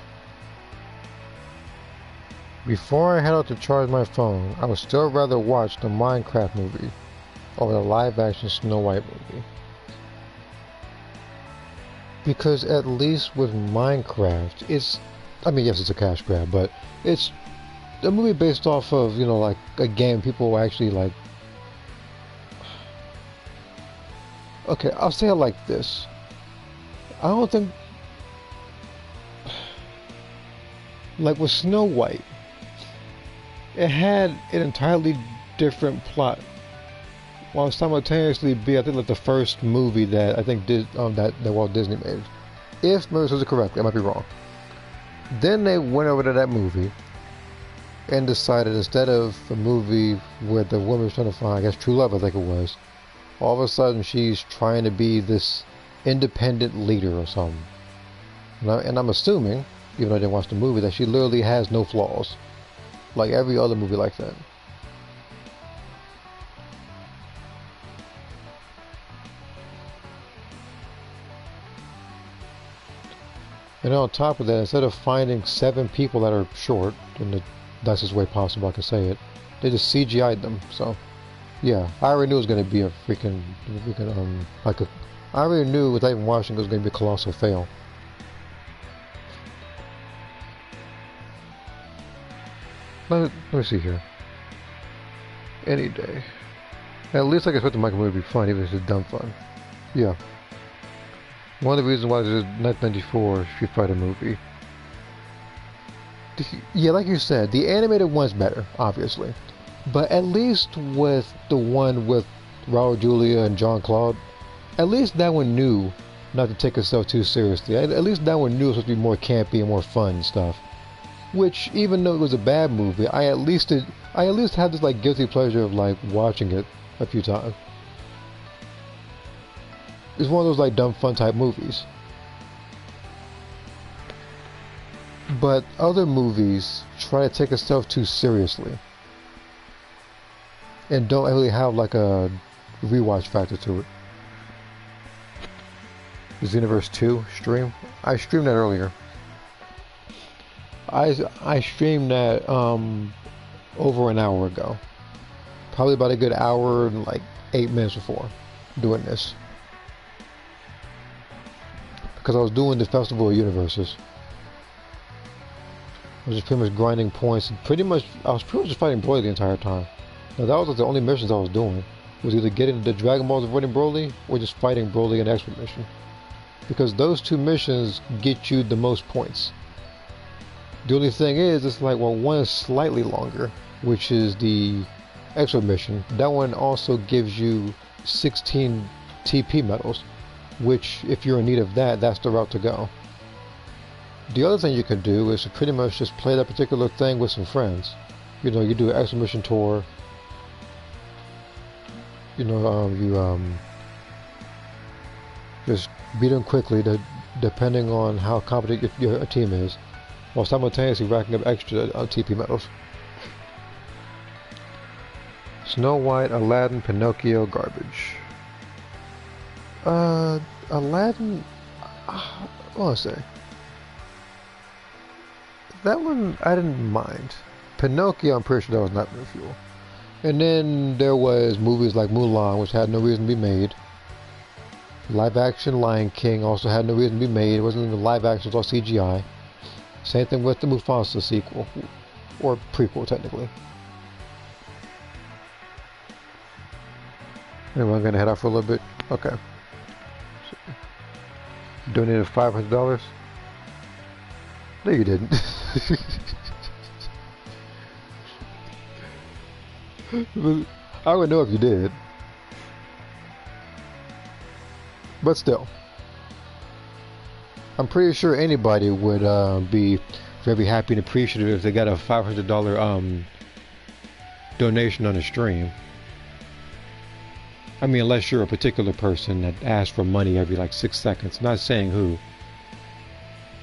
Before I head out to charge my phone, I would still rather watch the Minecraft movie over the live-action Snow White movie. Because at least with Minecraft, it's... I mean, yes, it's a cash grab, but it's a movie based off of, you know, like a game people actually like... Okay, I'll say it like this. I don't think... Like with Snow White, it had an entirely different plot, while simultaneously be, I think, like the first movie that I think that Walt Disney made. If memory serves it correctly, I might be wrong. Then they went over to that movie and decided instead of a movie where the woman was trying to find, I guess, true love, I think it was, all of a sudden she's trying to be this independent leader or something. And I'm assuming, even though I didn't watch the movie, that she literally has no flaws, like every other movie like that. And on top of that, instead of finding 7 people that are short, in the nicest way possible I can say it, they just CGI'd them. So, yeah, I already knew it was going to be a freaking I already knew without even watching it was going to be a colossal fail. Let me see here. Any day. At least I can expect the Minecraft movie to be fun, even if it's dumb fun. Yeah. One of the reasons why there's a 1994 Street Fighter movie. Yeah, like you said, the animated one's better, obviously. But at least with the one with Raul Julia and Jean-Claude, at least that one knew not to take itself too seriously. At least that one knew it was supposed to be more campy and more fun and stuff. Which, even though it was a bad movie, I at least had this like guilty pleasure of like watching it a few times. It's one of those like dumb fun type movies. But other movies try to take itself too seriously and don't really have like a rewatch factor to it. Xenoverse 2 stream? I streamed that earlier. I streamed that over an hour ago. Probably about a good hour and like 8 minutes before doing this. Because I was doing the Festival of Universes. I was just pretty much grinding points. I was pretty much just fighting Broly the entire time. Now that was like the only missions I was doing. Was either getting the Dragon Balls of avoiding Broly or just fighting Broly in the expert mission. Because those 2 missions get you the most points. The only thing is, it's like, well, one is slightly longer, which is the expert mission. That one also gives you 16 TP medals, which, if you're in need of that, that's the route to go. The other thing you can do is to pretty much just play that particular thing with some friends. You know, you do an expert mission tour. You know, just beat them quickly, depending on how competent your team is, while simultaneously racking up extra TP medals. Snow White, Aladdin, Pinocchio, garbage. Aladdin, I want to say that one I didn't mind. Pinocchio, I'm pretty sure that was not new fuel. And then there was movies like Mulan, which had no reason to be made. Live action Lion King also had no reason to be made. It wasn't even live action, it was all CGI. Same thing with the Mufasa sequel, or prequel technically. Anyway, I'm gonna head out for a little bit. Okay. So, donated $500. No, you didn't. I would know if you did. But still, I'm pretty sure anybody would be very happy and appreciative if they got a $500 donation on a stream. I mean, unless you're a particular person that asks for money every like 6 seconds. Not saying who,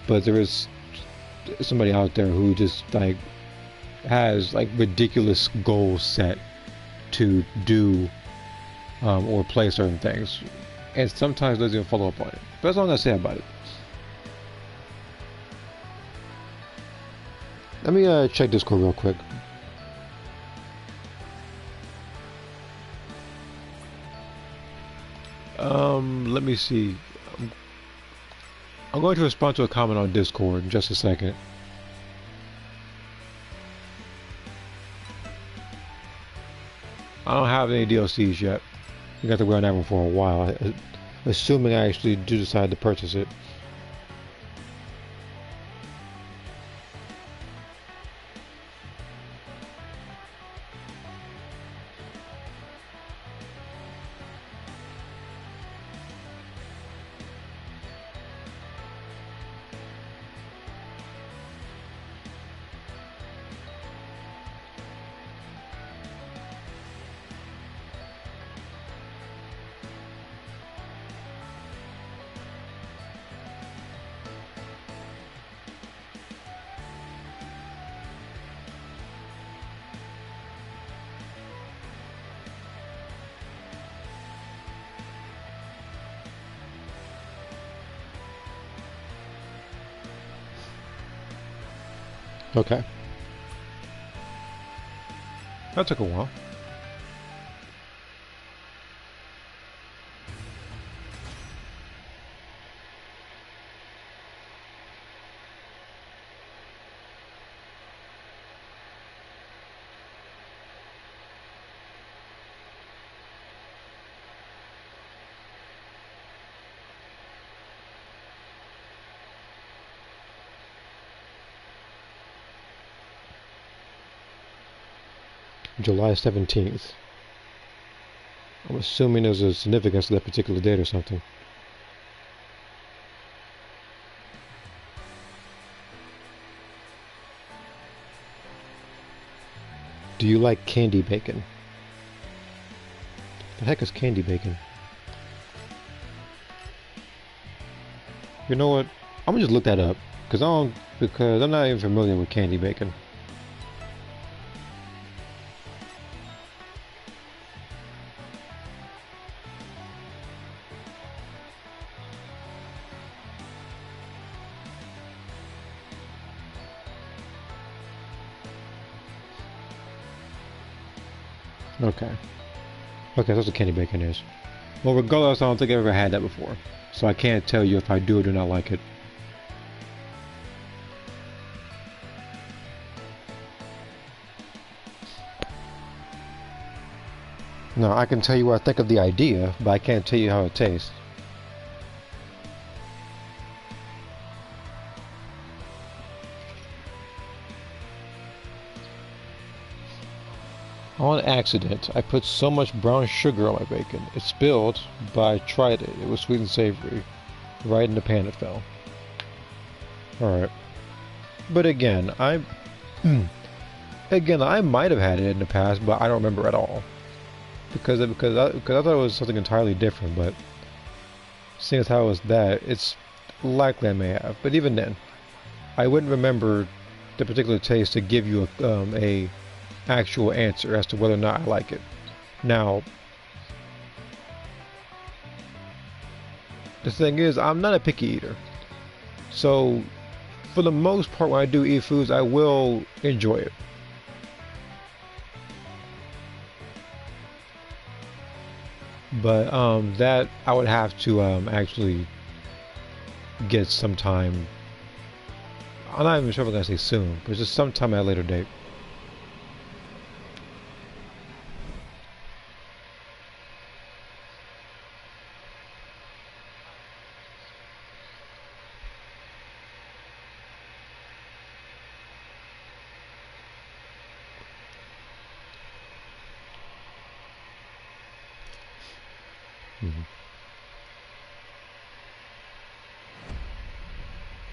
but there is somebody out there who just like has like ridiculous goals set to do or play certain things, and sometimes doesn't even follow up on it. But that's all I'm gonna say about it. Let me check Discord real quick. Let me see. I'm going to respond to a comment on Discord in just a second. I don't have any DLCs yet. I got to wait on that one for a while, assuming I actually do decide to purchase it. Okay. That took a while. July 17th. I'm assuming there's a significance to that particular date or something. Do you like candy bacon? The heck is candy bacon? You know what? I'm gonna just look that up because I'm not even familiar with candy bacon. Okay. Okay, that's what candy bacon is. Well, regardless, I don't think I've ever had that before. So I can't tell you if I do or do not like it. No, I can tell you what I think of the idea, but I can't tell you how it tastes. On accident, I put so much brown sugar on my bacon. It spilled, but I tried it. It was sweet and savory. Right in the pan it fell. Alright. But again, I might have had it in the past, but I don't remember at all. Because I thought it was something entirely different, but seeing as how it was that, it's likely I may have. But even then, I wouldn't remember the particular taste to give you a actual answer as to whether or not I like it. Now, the thing is, I'm not a picky eater. So, for the most part, when I do eat foods, I will enjoy it. But that I would have to actually get some time. I'm not even sure if I'm gonna say soon, but just sometime at a later date.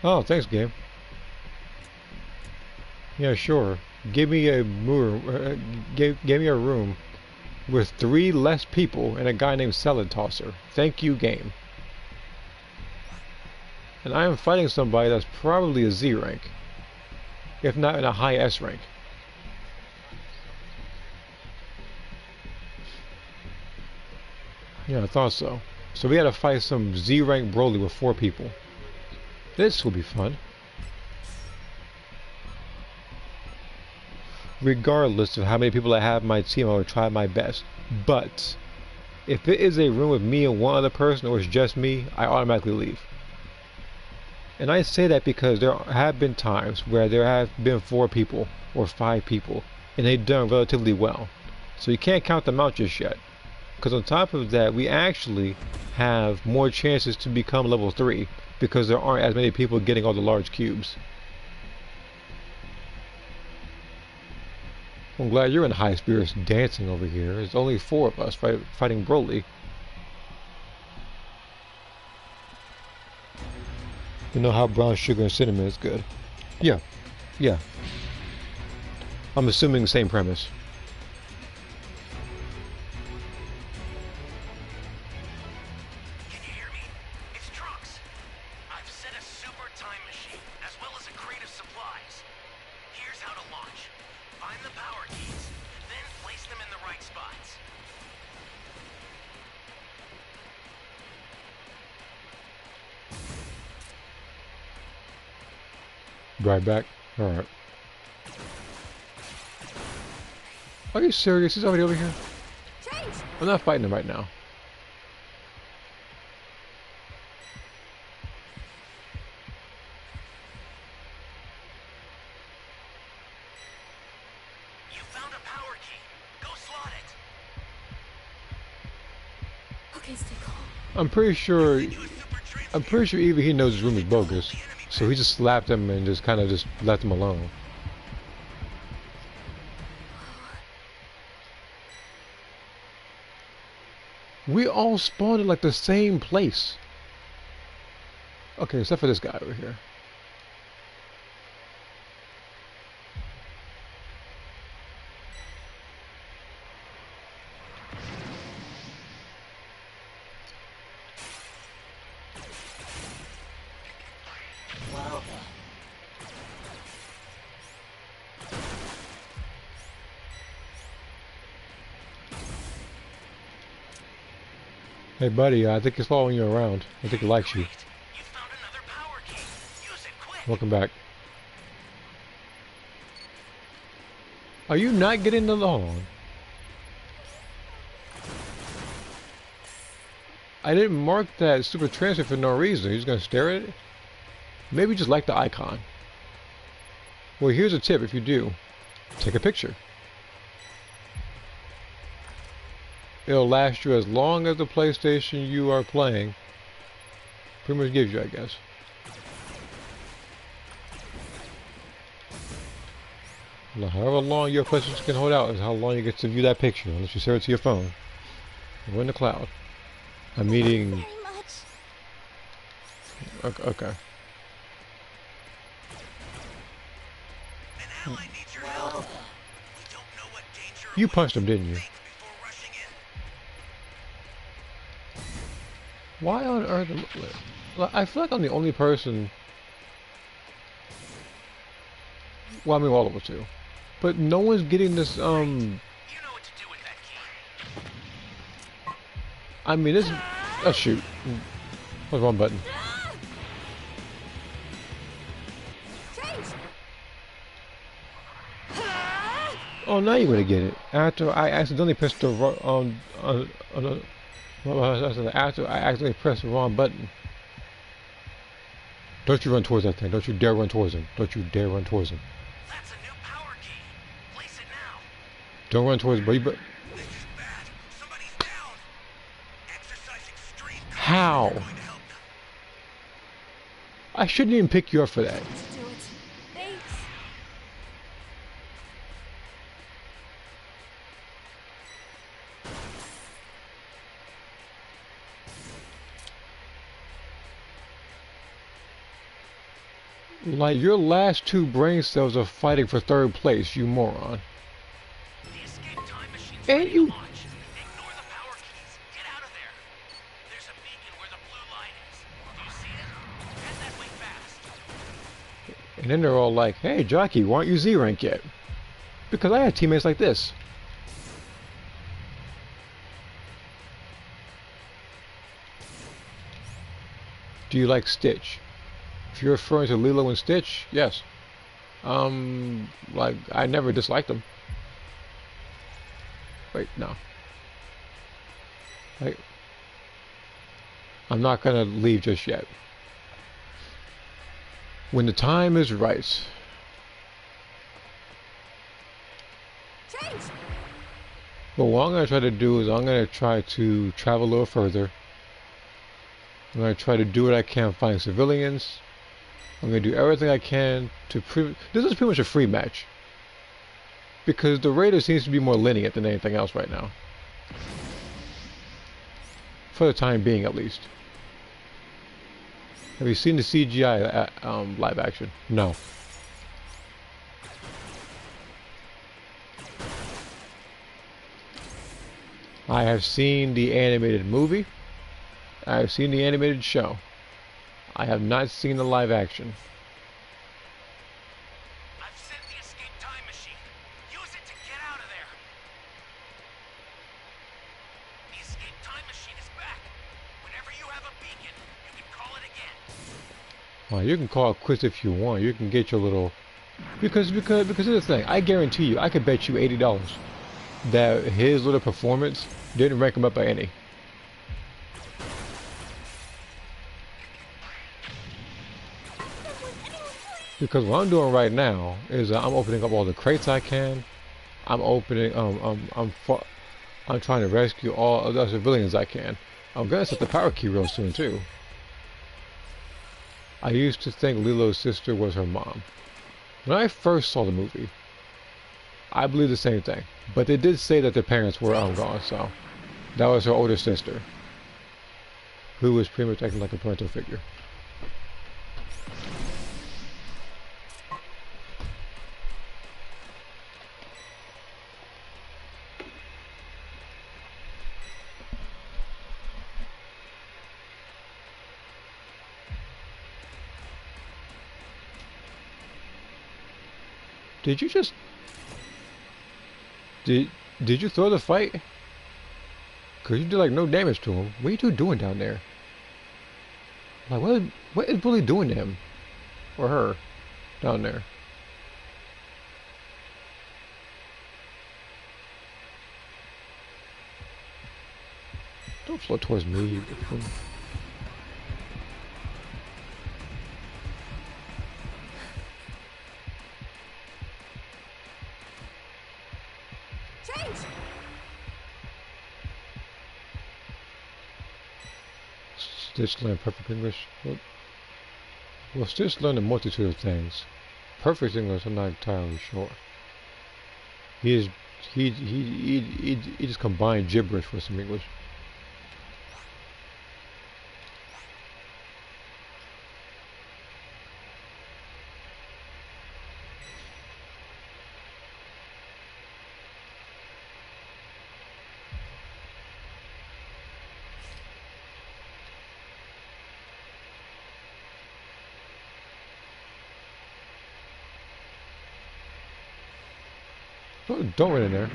Oh, thanks, Gabe. Yeah, sure. Give me a room. Give me a room with 3 less people and a guy named Salad Tosser. Thank you, game. And I am fighting somebody that's probably a Z rank, if not in a high S rank. Yeah, I thought so. So we had to fight some Z rank Broly with 4 people. This will be fun. regardless of how many people I have in my team, I will try my best. But if it is a room with me and one other person, or it's just me, I automatically leave. And I say that because there have been times where there have been 4 people or 5 people, and they've done relatively well. So you can't count them out just yet. Because on top of that, we actually have more chances to become level 3 because there aren't as many people getting all the large cubes. I'm glad you're in high spirits dancing over here. There's only 4 of us fighting Broly. You know how brown sugar and cinnamon is good. Yeah. I'm assuming the same premise. Can you hear me? It's Trunks. I've set a super time machine, as well as a crate of supplies. Here's how to launch. Find the power keys, then place them in the right spots. Right back. Alright. Are you serious? He's already over here? Change! I'm not fighting him right now. You found a power key. Go slot it. Okay, stay calm. I'm pretty sure Do a super transfer. even he knows his room is bogus. So he just slapped him and just kind of just left him alone. We all spawned in like the same place. Okay, except for this guy over here. Welcome. Hey buddy, I think he's following you around. I think he likes you. Great. You found another power key. Use it quick. Welcome back. Are you not getting the lawn? I didn't mark that super transfer for no reason. You're just gonna stare at it? Maybe just like the icon. Well, here's a tip if you do. Take a picture. It'll last you as long as the PlayStation you are playing pretty much gives you, I guess. Now, however long your PlayStation can hold out is how long you get to view that picture, unless you save it to your phone. We're in the cloud. I'm meeting... Very much. Okay. An ally needs your help. We don't know what danger You awaits. punched him, didn't you? Think before rushing in. Why on earth... I feel like I'm the only person... Well, I mean, all of us do. But no one's getting this, You know what to do with that key. I mean, this... Oh, shoot. That was wrong button. Change! Oh, now you're gonna get it. After I accidentally pressed the after I accidentally pressed the wrong button. Don't you run towards that thing. Don't you dare run towards him. Don't you dare run towards him. That's a new power key. Place it now. Don't run towards him, but This is bad. Somebody's down. Exercise extreme caution. How? We're going to help them. I shouldn't even pick you up for that. Let's do it. Thanks. Like, your last 2 brain cells are fighting for 3rd place, you moron. The escape time machine's And ready you- to launch. Ignore the power keys. Get out of there. There's a beacon where the blue light is. Do you see it? Head that way fast. And then they're all like, hey, Jockey, why aren't you Z-rank yet? Because I had teammates like this. Do you like Stitch? If you're referring to Lilo and Stitch, yes. Like, I never disliked them. Wait, no. Wait. I'm not gonna leave just yet. When the time is right. Change! But what I'm gonna try to do is I'm gonna try to travel a little further. I'm gonna try to do what I can, find civilians. I'm gonna do everything I can to this is pretty much a free match. Because the Raiders seems to be more lenient than anything else right now. For the time being, at least. Have you seen the CGI live action? No. I have seen the animated movie. I have seen the animated show. I have not seen the live action. I've sent the escape time machine. Use it to get out of there. The escape time machine is back. Whenever you have a beacon, you can call it again. Well, you can call it quits if you want. You can get your little... Because here's the thing. I guarantee you, I could bet you $80 that his little performance didn't rank him up by any. Because what I'm doing right now is I'm opening up all the crates I can. I'm trying to rescue all of the civilians I can. I'm gonna set the power key real soon too. I used to think Lilo's sister was her mom. When I first saw the movie, I believed the same thing. But they did say that their parents were gone, so that was her older sister, who was pretty much acting like a parental figure. Did you just... Did you throw the fight? Cause you did like no damage to him. What are you two doing down there? Like what is Bully doing to him? Or her? Down there. Don't float towards me. You buffoon. Change! Stitch learned perfect English. Well, Stitch learned a multitude of things. Perfect English, I'm not entirely sure. He just combined gibberish with some English. Don't run in there.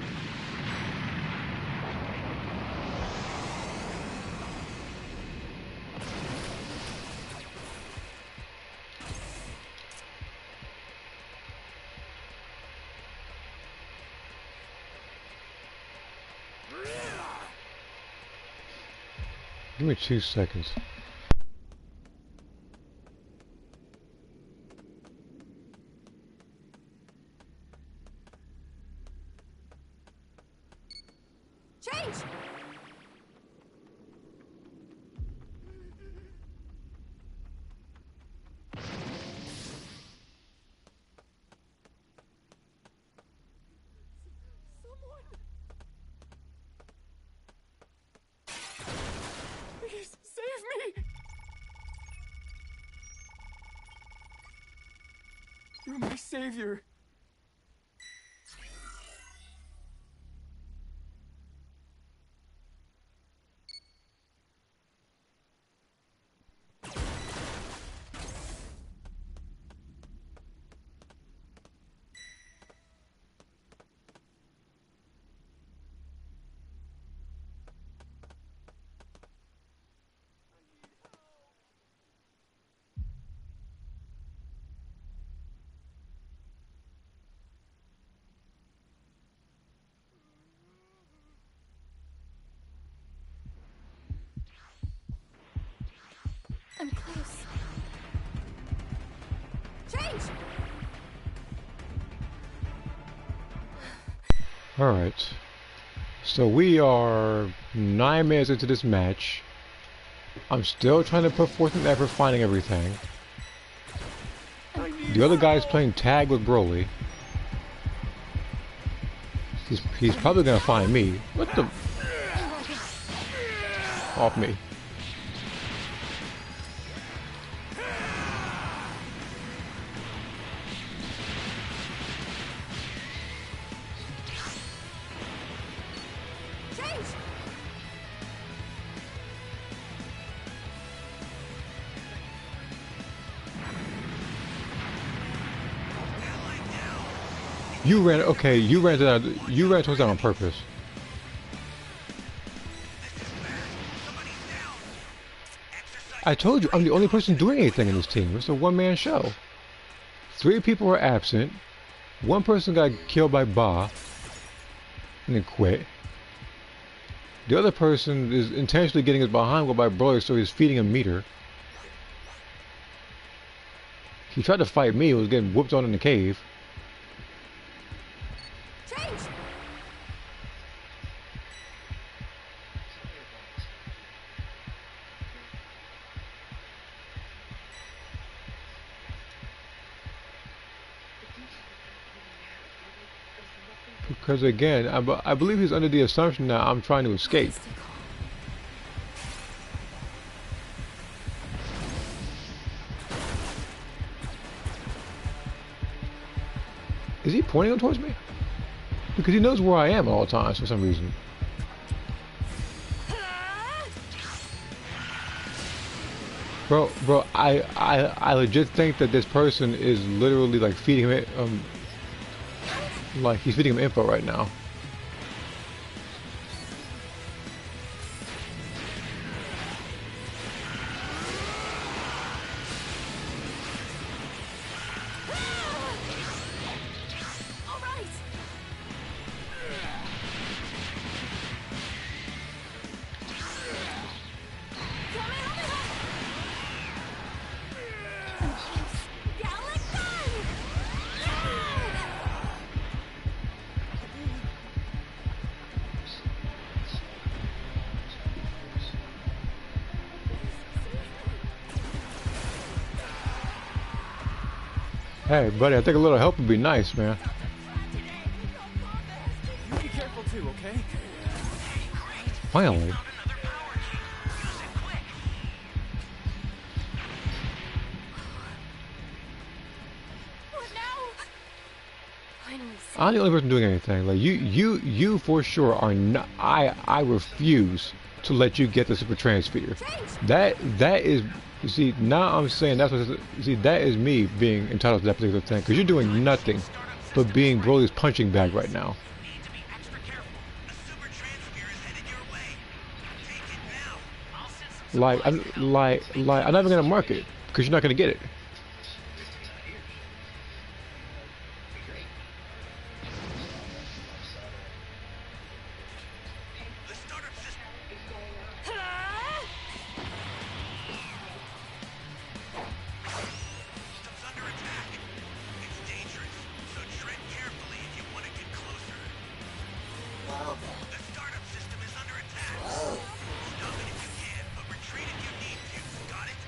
Give me 2 seconds. Change! Someone! Please, save me! You're my savior. Alright. So we are 9 minutes into this match. I'm still trying to put forth an effort finding everything. The other guy's playing tag with Broly. He's probably gonna find me. What the? Off me. Change! You ran. Okay, you ran to that. You ran towards that on purpose. I told you, I'm the only person doing anything in this team. It's a one-man show. 3 people were absent. 1 person got killed by Ba and then quit. The other person is intentionally getting his behind while by Broly, so he's feeding him meter. He tried to fight me, was getting whooped on in the cave. Change! Because again, I believe he's under the assumption that I'm trying to escape. Is he pointing him towards me? Because he knows where I am at all times for some reason. Bro, I legit think that this person is literally like feeding him, like he's feeding him info right now. All right! Gallic gun! Hey, buddy, I think a little help would be nice, man. You be careful too, okay? Finally. What now? Finally, I'm the only person doing anything. Like you for sure are not. I refuse to let you get the super transfer. That is. You see, now I'm saying that's what. You see, that is me being entitled to that particular thing because you're doing nothing but being Broly's punching bag right now. Need to be extra careful. A super transfer is headed your way. Take it now. I'll send some I'm not even gonna mark it because you're not gonna get it. The startup system. System's under attack. It's dangerous, so tread carefully if you want to get closer. The startup system is under attack. Stop it if you can, but retreat if you need to. Got it?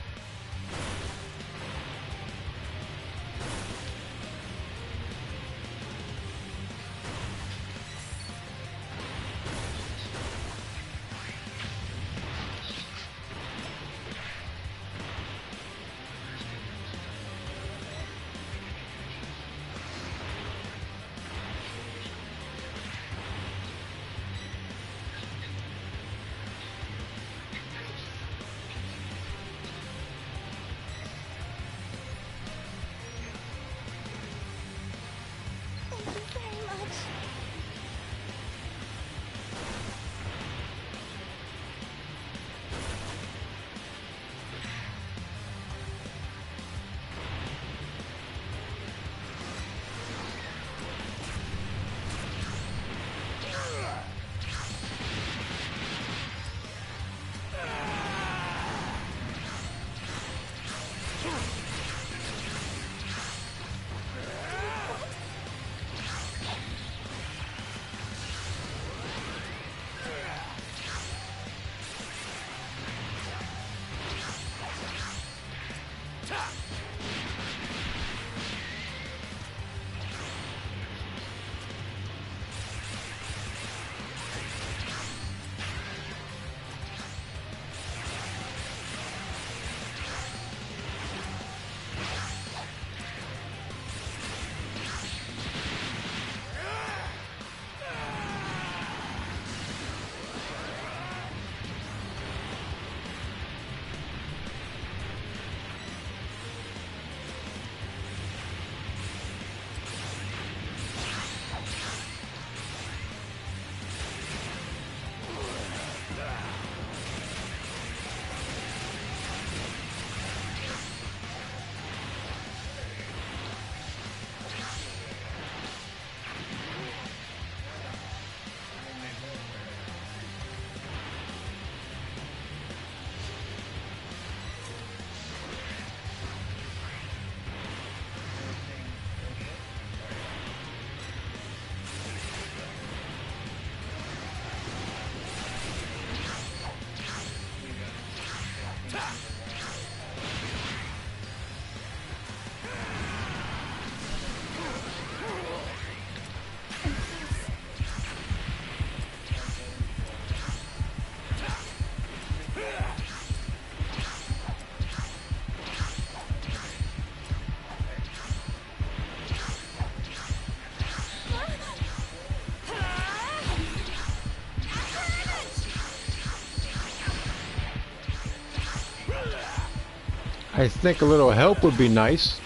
I think a little help would be nice.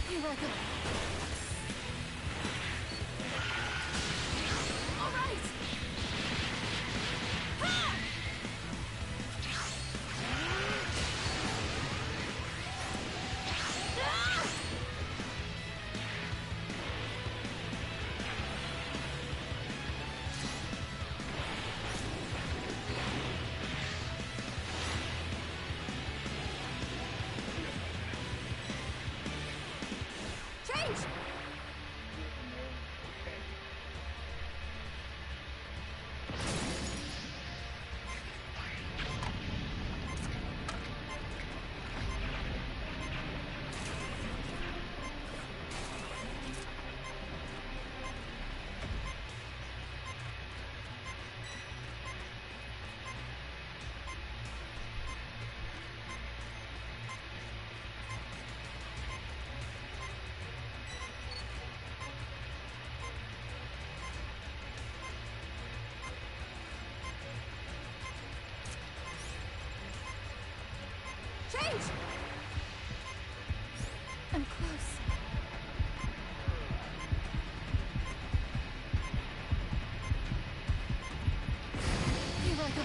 Here I go. All right. Ah! Ah! Change! Change! I'm close. Here I go.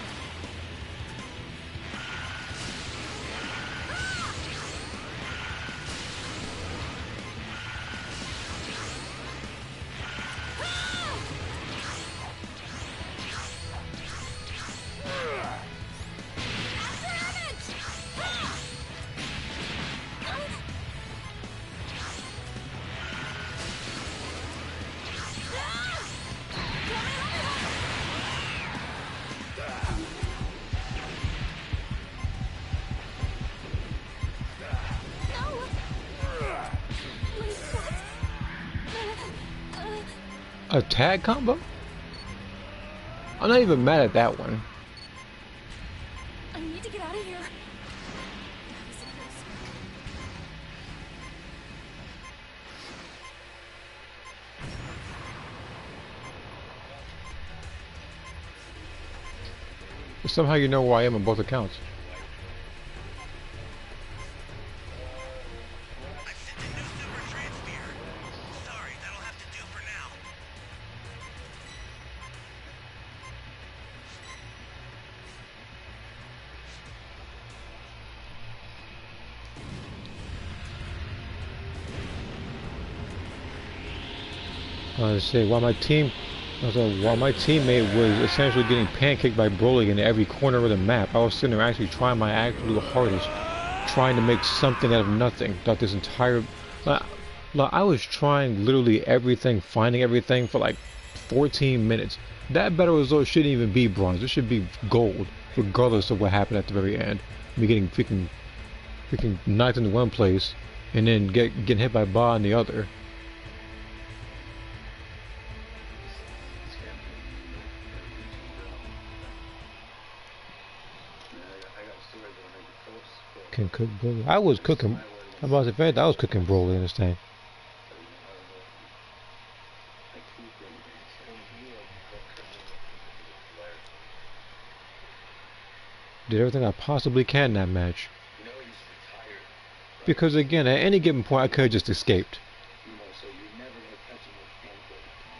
A tag combo? I'm not even mad at that one. I need to get out of here. That was a close one. Somehow you know who I am on both accounts. I sent a new super transmitter. Sorry, that'll have to do for now. Let's see, while my teammate was essentially getting pancaked by Broly in every corner of the map, I was sitting there actually trying my absolute hardest, trying to make something out of nothing. Throughout this entire, I was trying literally everything, finding everything for like 14 minutes. That better result shouldn't even be bronze. It should be gold, regardless of what happened at the very end. Me getting freaking knocked into one place, and then getting hit by Ba in the other. Can cook Broly. I was cooking. I'm about to say, I was cooking Broly in this thing. Did everything I possibly can in that match. Because again, at any given point, I could have just escaped.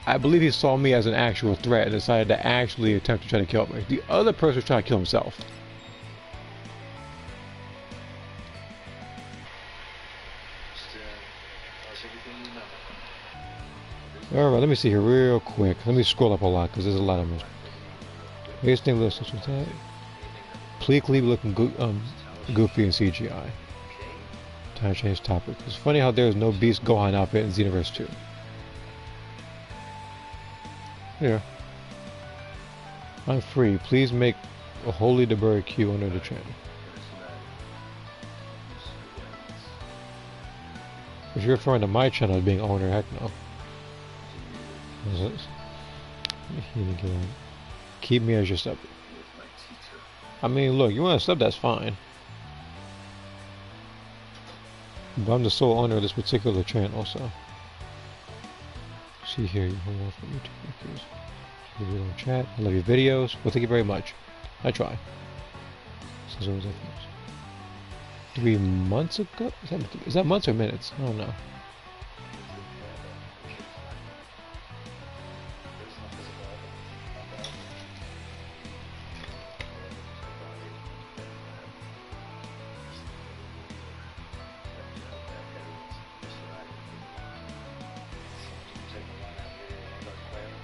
I believe he saw me as an actual threat and decided to actually attempt to try to kill me. The other person was trying to kill himself. Alright, let me see here real quick. Let me scroll up a lot because there's a lot of them. Here's thing list. What's that? Pleakley looking goofy in CGI. Time to change topic. It's funny how there is no Beast Gohan outfit in Xenoverse 2. Here. I'm free. Please make a Holy Deburg queue under the channel. If you're referring to my channel as being owner, heck no. What is this? Keep me as your sub. I mean, look, you want to sub, that's fine. But I'm the sole owner of this particular channel, so. See here, you hold on for me too. You don't chat. I love your videos. Well, thank you very much. I try. Since always 3 months ago? Is that months or minutes? I don't know.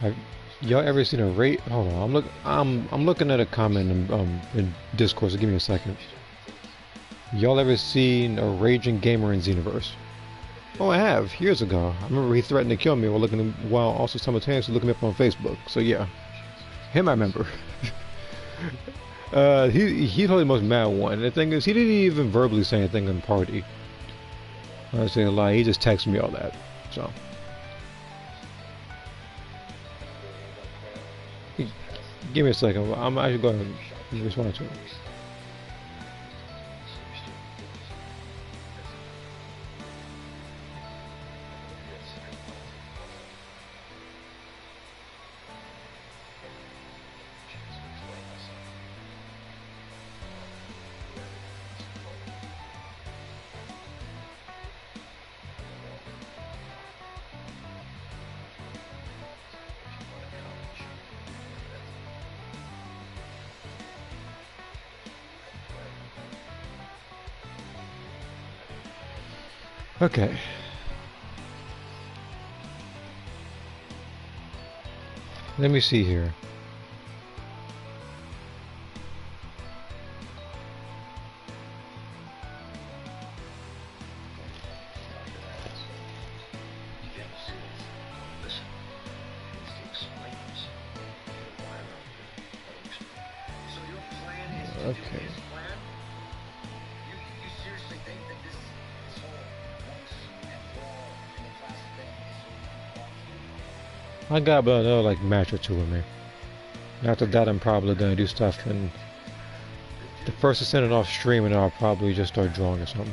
Have y'all ever seen a rate? Hold on, I'm looking at a comment in Discord. So give me a second. Y'all ever seen a raging gamer in Xenoverse? Oh, I have years ago. I remember he threatened to kill me while also simultaneously looking me up on Facebook. So yeah, him I remember. He's probably the most mad one. The thing is, he didn't even verbally say anything in the party. I was saying a lie. He just texted me all that. So. Give me a second. I'm actually going to respond to it. Okay. Let me see here. Okay. I got about another like match or two with me. After that, I'm probably gonna do stuff, and the first to send it off stream, and I'll probably just start drawing or something.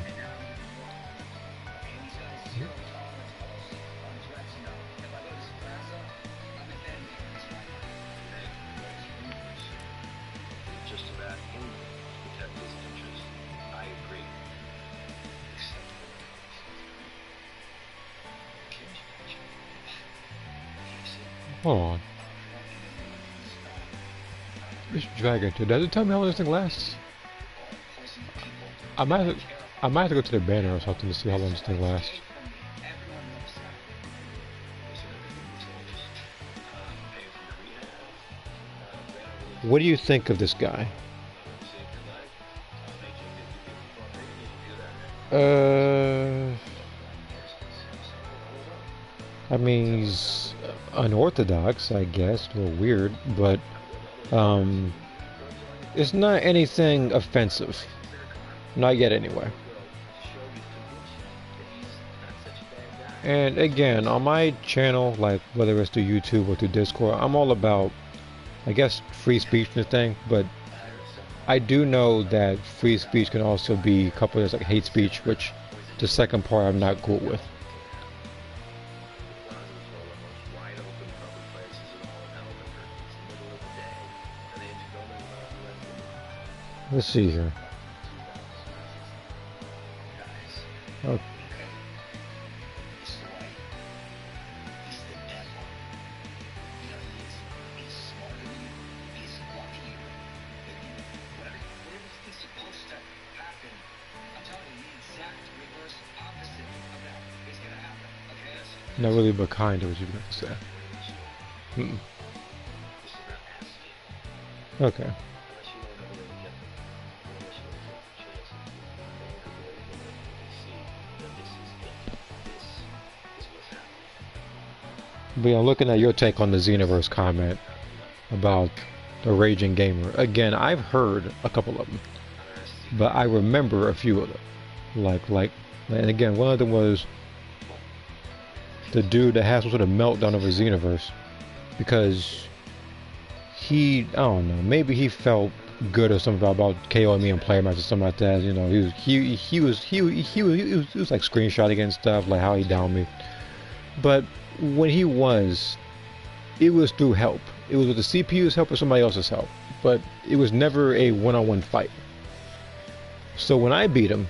Hold on. This dragon too. Does it tell me how long this thing lasts? I might have to go to the banner or something to see how long this thing lasts. What do you think of this guy? I mean, he's unorthodox, I guess, or weird, but it's not anything offensive. Not yet, anyway. And again, on my channel, like whether it's through YouTube or through Discord, I'm all about, I guess, free speech and thing, but I do know that free speech can also be coupled as like hate speech, which the second part I'm not cool with. Let's see here. Okay. Not really, but kind of what you're going to say. Okay. But yeah, looking at your take on the Xenoverse comment about the Raging Gamer. Again, I've heard a couple of them, but I remember a few of them. And again, one of them was the dude that has some sort of meltdown over Xenoverse because I don't know, maybe he felt good or something about KOing me in player match or something like that. You know, he was like screenshotting and stuff, like how he downed me. But when he was, it was through help. It was with the CPU's help or somebody else's help, but it was never a one-on-one fight. So when I beat him,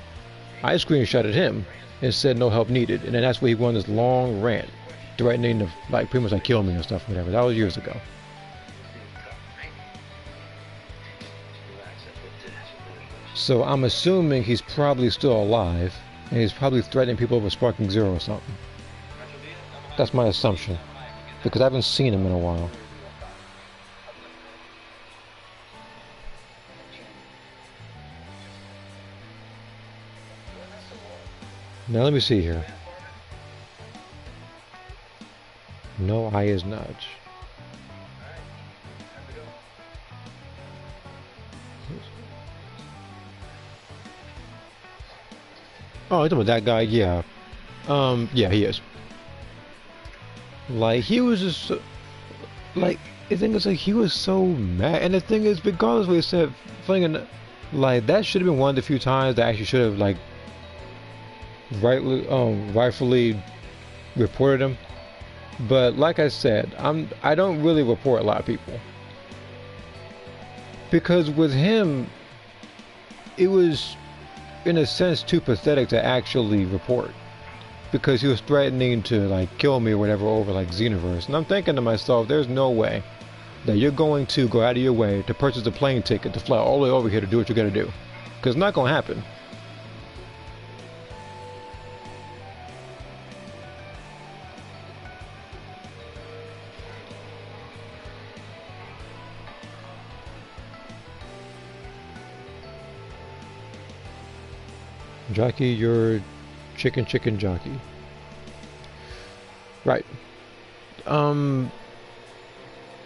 I screenshotted him and said no help needed, and then that's where he went on this long rant, threatening to like pretty much like kill me and stuff, whatever. That was years ago. So I'm assuming he's probably still alive, and he's probably threatening people over Sparking Zero or something. That's my assumption, because I haven't seen him in a while. Now let me see here. No eye is nudge. Oh, you're talking about that guy? Yeah. Yeah, he is. Like, he was just like, the thing is, like, he was so mad. And the thing is, regardless of what he said, like, that should have been one of the few times that I actually should have, like, rightfully reported him. But like I said, I don't really report a lot of people, because with him, it was in a sense too pathetic to actually report, because he was threatening to like kill me or whatever over like Xenoverse, and I'm thinking to myself, there's no way that you're going to go out of your way to purchase a plane ticket to fly all the way over here to do what you gotta do, because it's not gonna happen. Jockey, you're chicken jockey. Right. Yeah,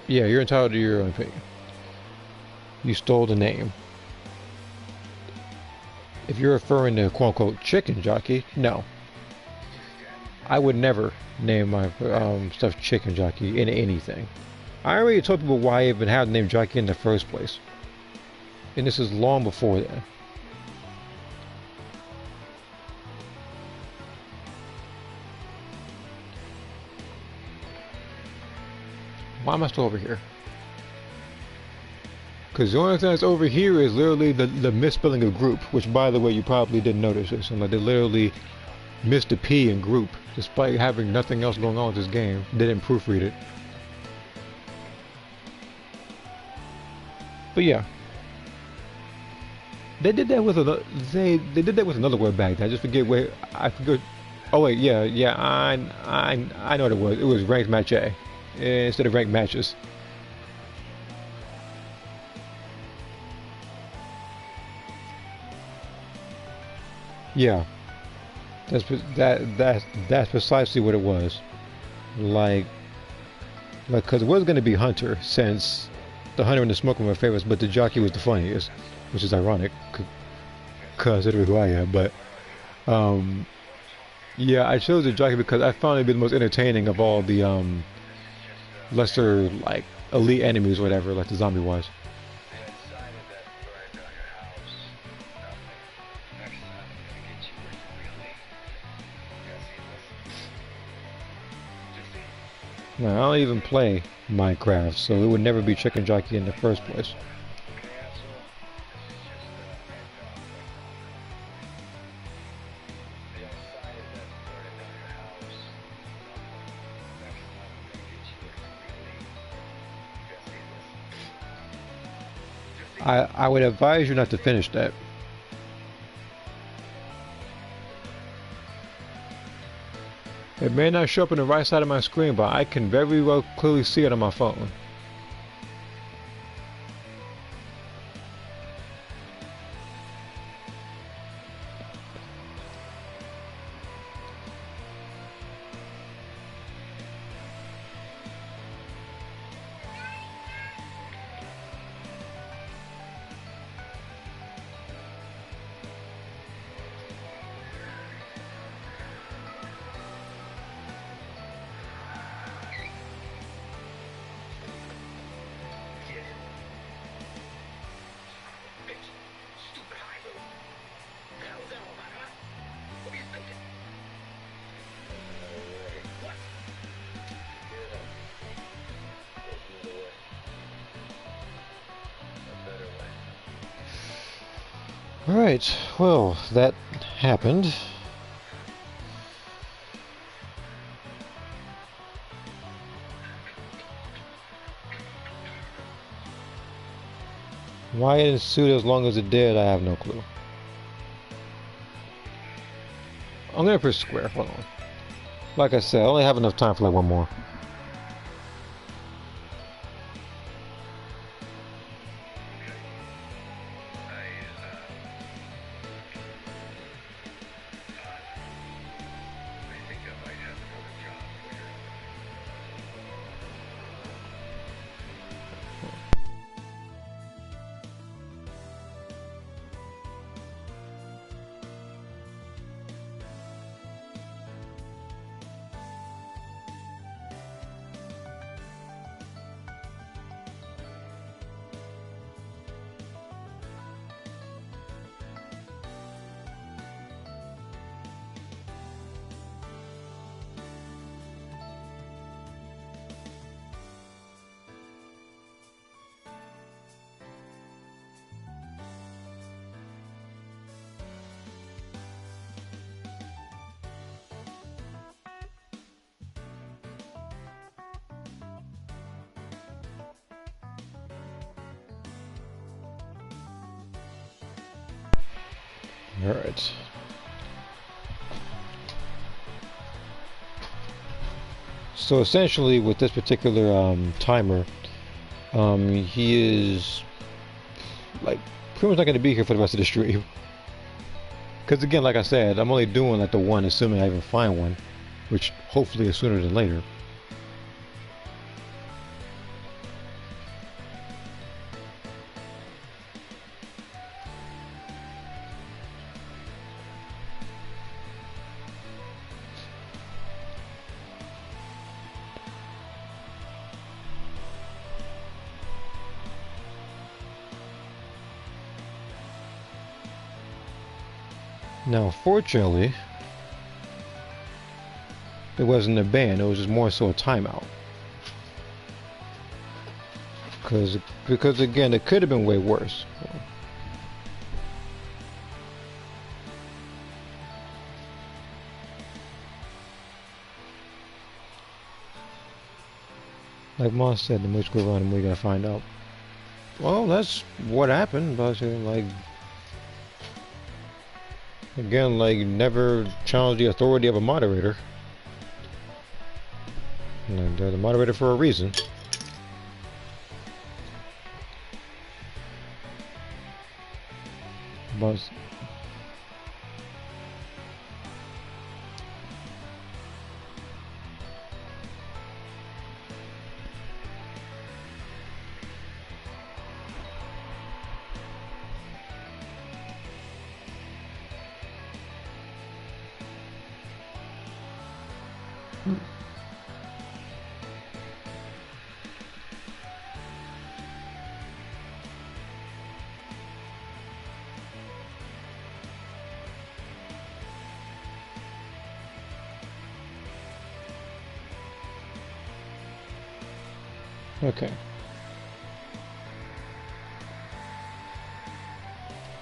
you're entitled to your own opinion. You stole the name. If you're referring to quote-unquote chicken jockey, no. I would never name my stuff chicken jockey in anything. I already told people why I even have the name jockey in the first place. And this is long before that. Why am I still over here? Because the only thing that's over here is literally the misspelling of group, which, by the way, you probably didn't notice this. And like, they literally missed a P in group, despite having nothing else going on with this game. They didn't proofread it. But yeah, they did that with another. They did that with another word back then. I just forget where. I forget. Oh wait, yeah. I know what it was. It was ranked match A instead of ranked matches. Yeah, that's precisely what it was. Like, because it was going to be Hunter, since the Hunter and the Smoker were my favorites, but the Jockey was the funniest, which is ironic, considering who I am. But yeah, I chose the Jockey because I found it to be the most entertaining of all the lesser, like, elite enemies, or whatever, like the zombie was. Now, I don't even play Minecraft, so it would never be Chicken Jockey in the first place. I would advise you not to finish that. It may not show up on the right side of my screen, but I can very well clearly see it on my phone. Alright, well, that happened. Why it ensued as long as it did, I have no clue. I'm gonna press square, hold on. Like I said, I only have enough time for like one more. Alright. So essentially with this particular timer, he is like pretty much not going to be here for the rest of the stream. Because again, like I said, I'm only doing like the one, assuming I even find one, which hopefully is sooner than later. Now, fortunately, it wasn't a ban, it was just more so a timeout. Because again, it could have been way worse. Like Moss said, the more you go around, the more you gotta find out. Well, that's what happened, but like... Again, like, never challenge the authority of a moderator. And they're the moderator for a reason. But... Okay.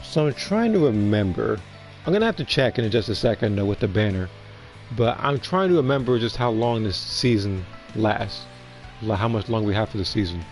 So I'm trying to remember. I'm gonna have to check in just a second with the banner, but I'm trying to remember just how long this season lasts, like how much longer we have for the season.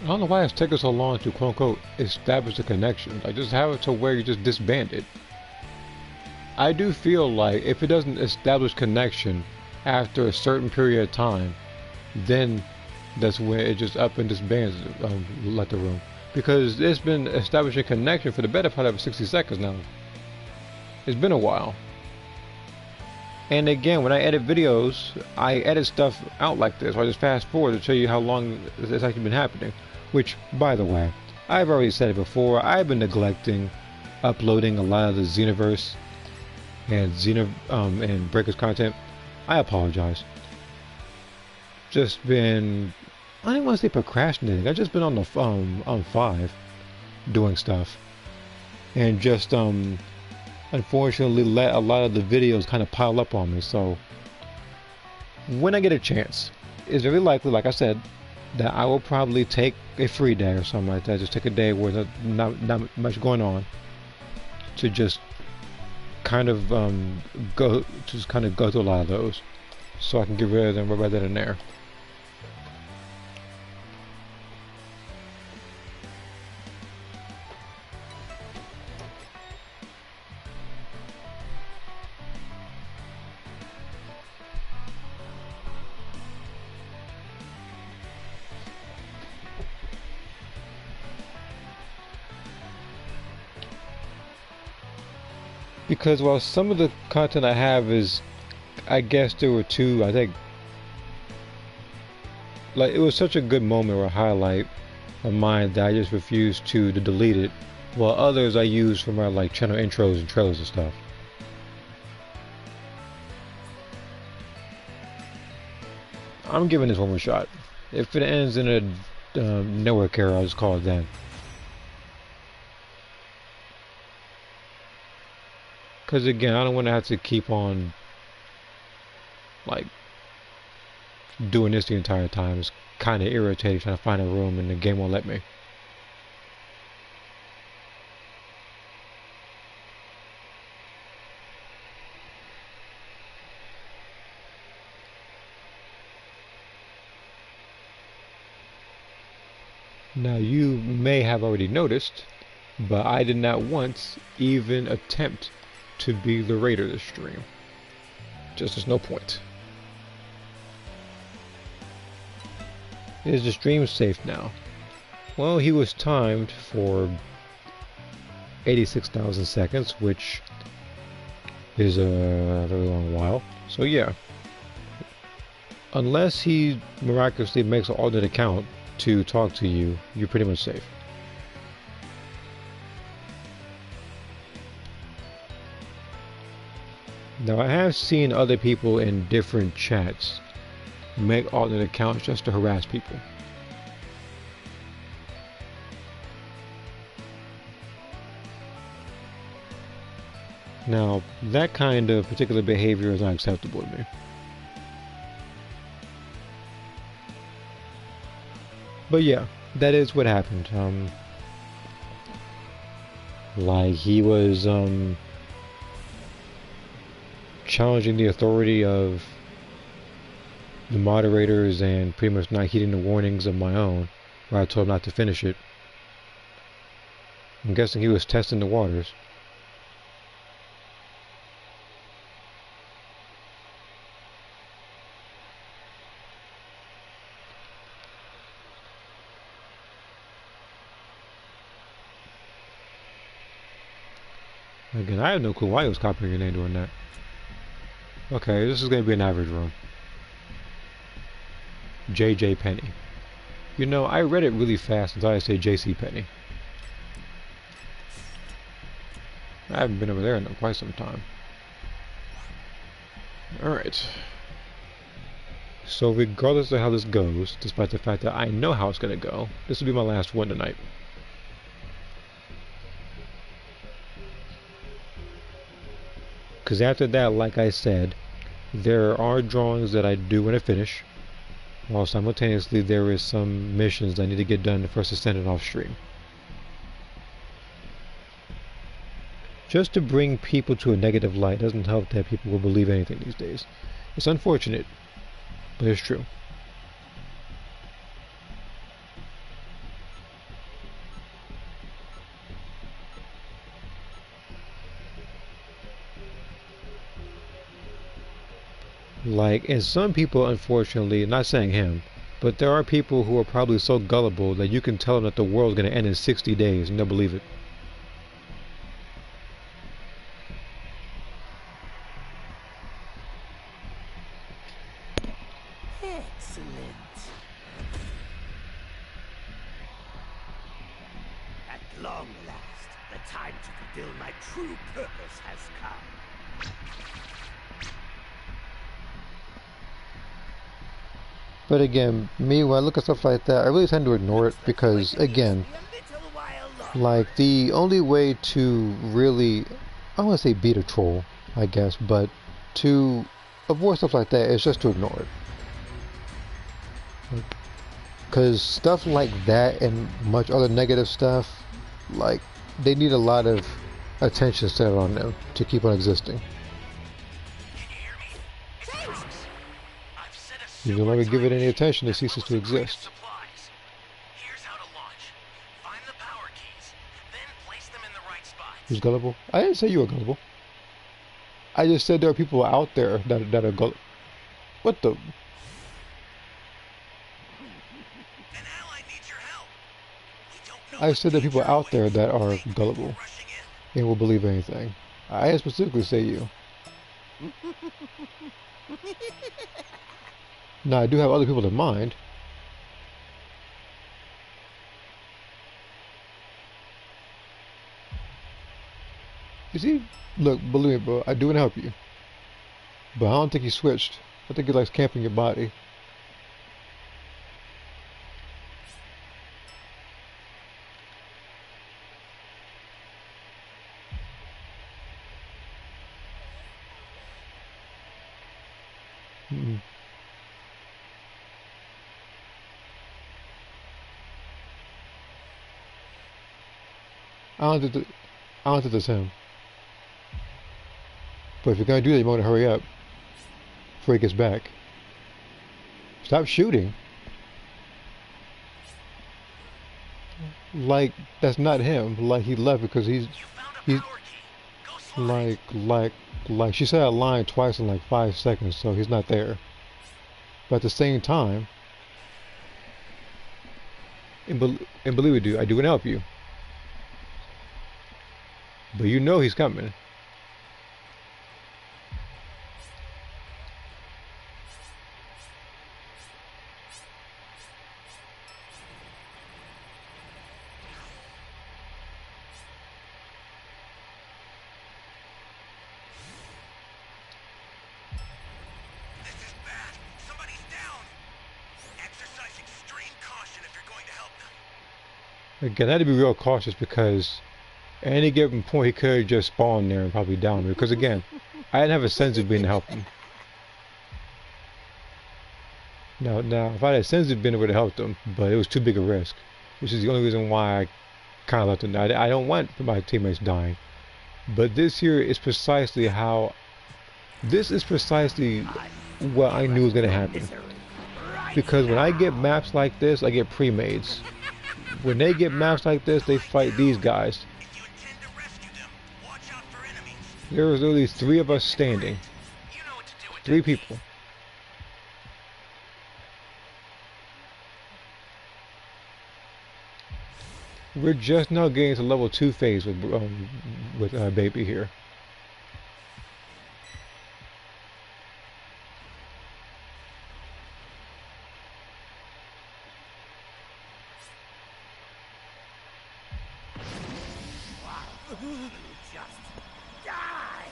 I don't know why it's taking so long to quote unquote establish a connection. Like, just have it to where you just disband it. I do feel like if it doesn't establish connection after a certain period of time, then that's when it just up and disbands like the room, because it's been establishing connection for the better part of 60 seconds now. It's been a while. And again, when I edit videos, I edit stuff out like this, or I just fast forward to show you how long it's actually been happening. Which, by the way, I've already said it before, I've been neglecting uploading a lot of the Xenoverse and and Breakers content. I apologize. Just been, I don't want to say procrastinating. I've just been on the on 5 doing stuff, and just unfortunately let a lot of the videos kind of pile up on me. So when I get a chance, it's very likely, like I said, that I will probably take a free day or something like that. Just take a day where there's not much going on, to just kind of go through a lot of those, so I can get rid of them rather than there. Because while some of the content I have is, I guess there were two, I think, like, it was such a good moment or a highlight of mine that I just refused to delete it, while others I use for my like channel intros and trailers and stuff. I'm giving this one more shot. If it ends in a nowhere care, I'll just call it then. Because again, I don't want to have to keep on like doing this the entire time. It's kind of irritating trying to find a room and the game won't let me. Now you may have already noticed, but I did not once even attempt to be the raider this stream. Just there's no point. Is the stream safe now? Well, he was timed for 86,000 seconds, which is a very long while. So yeah, unless he miraculously makes an alternate account to talk to you, you're pretty much safe. Now I have seen other people in different chats make alternate accounts just to harass people. Now that kind of particular behavior is not acceptable to me. But yeah, that is what happened. Like he was challenging the authority of the moderators and pretty much not heeding the warnings of my own, where I told him not to finish it. I'm guessing he was testing the waters. Again, I have no clue why he was copying your name doing that. Okay, this is going to be an average room. JJ Penny. You know, I read it really fast until I say JC Penny. I haven't been over there in quite some time. Alright. So regardless of how this goes, despite the fact that I know how it's going to go, this will be my last one tonight. Because after that, like I said, there are drawings that I do want to finish, while simultaneously there is some missions that I need to get done first to send it off stream. Just to bring people to a negative light doesn't help that people will believe anything these days. It's unfortunate, but it's true. Like, and some people, unfortunately, not saying him, But there are people who are probably so gullible that you can tell them that the world's going to end in 60 days and they'll believe it. Excellent. At long last, the time to fulfill my true purpose has come. But again, me, when I look at stuff like that, I really tend to ignore it because, again, like, the only way to really, I don't want to say beat a troll, I guess, but to avoid stuff like that is just to ignore it. Because stuff like that and much other negative stuff, like, they need a lot of attention set on them to keep on existing. You no longer give it any attention, it ceases to exist. Here's how to launch. Find the power keys, then place them in the right spots. Who's gullible? I didn't say you were gullible. I just said there are people out there that are gullible. What the? An ally needs your help. We don't know I said there are people out there that are gullible and will believe anything. I didn't specifically say you. Now I do have other people in mind. You see? Look, believe me, bro, I do want to help you. But I don't think he switched. I think he likes camping your body. Mm-mm. I don't think that's him. But if you're gonna do that, you want to hurry up before he gets back. Stop shooting. Like that's not him. Like he left because he's like she said a line twice in like 5 seconds, so he's not there. But at the same time, and believe me, dude, I do want to help you. But you know he's coming. This is bad. Somebody's down. Exercise extreme caution if you're going to help them. Again, I had to be real cautious because at any given point he could have just spawned there and probably downed me. Because again, I didn't have a sense of being to help him. Now, if I had a sense of being, it would have helped him, but it was too big a risk, which is the only reason why I kind of left him. I don't want my teammates dying, but this here is precisely how. This is precisely what I knew was going to happen. Because when I get maps like this, I get pre-mades. When they get maps like this, they fight these guys. If you intend to rescue them, watch out for enemies. There was literally 3 of us standing. You know what to do with 3 that key. people. We're just now getting to level 2 phase with Baby here. Just die!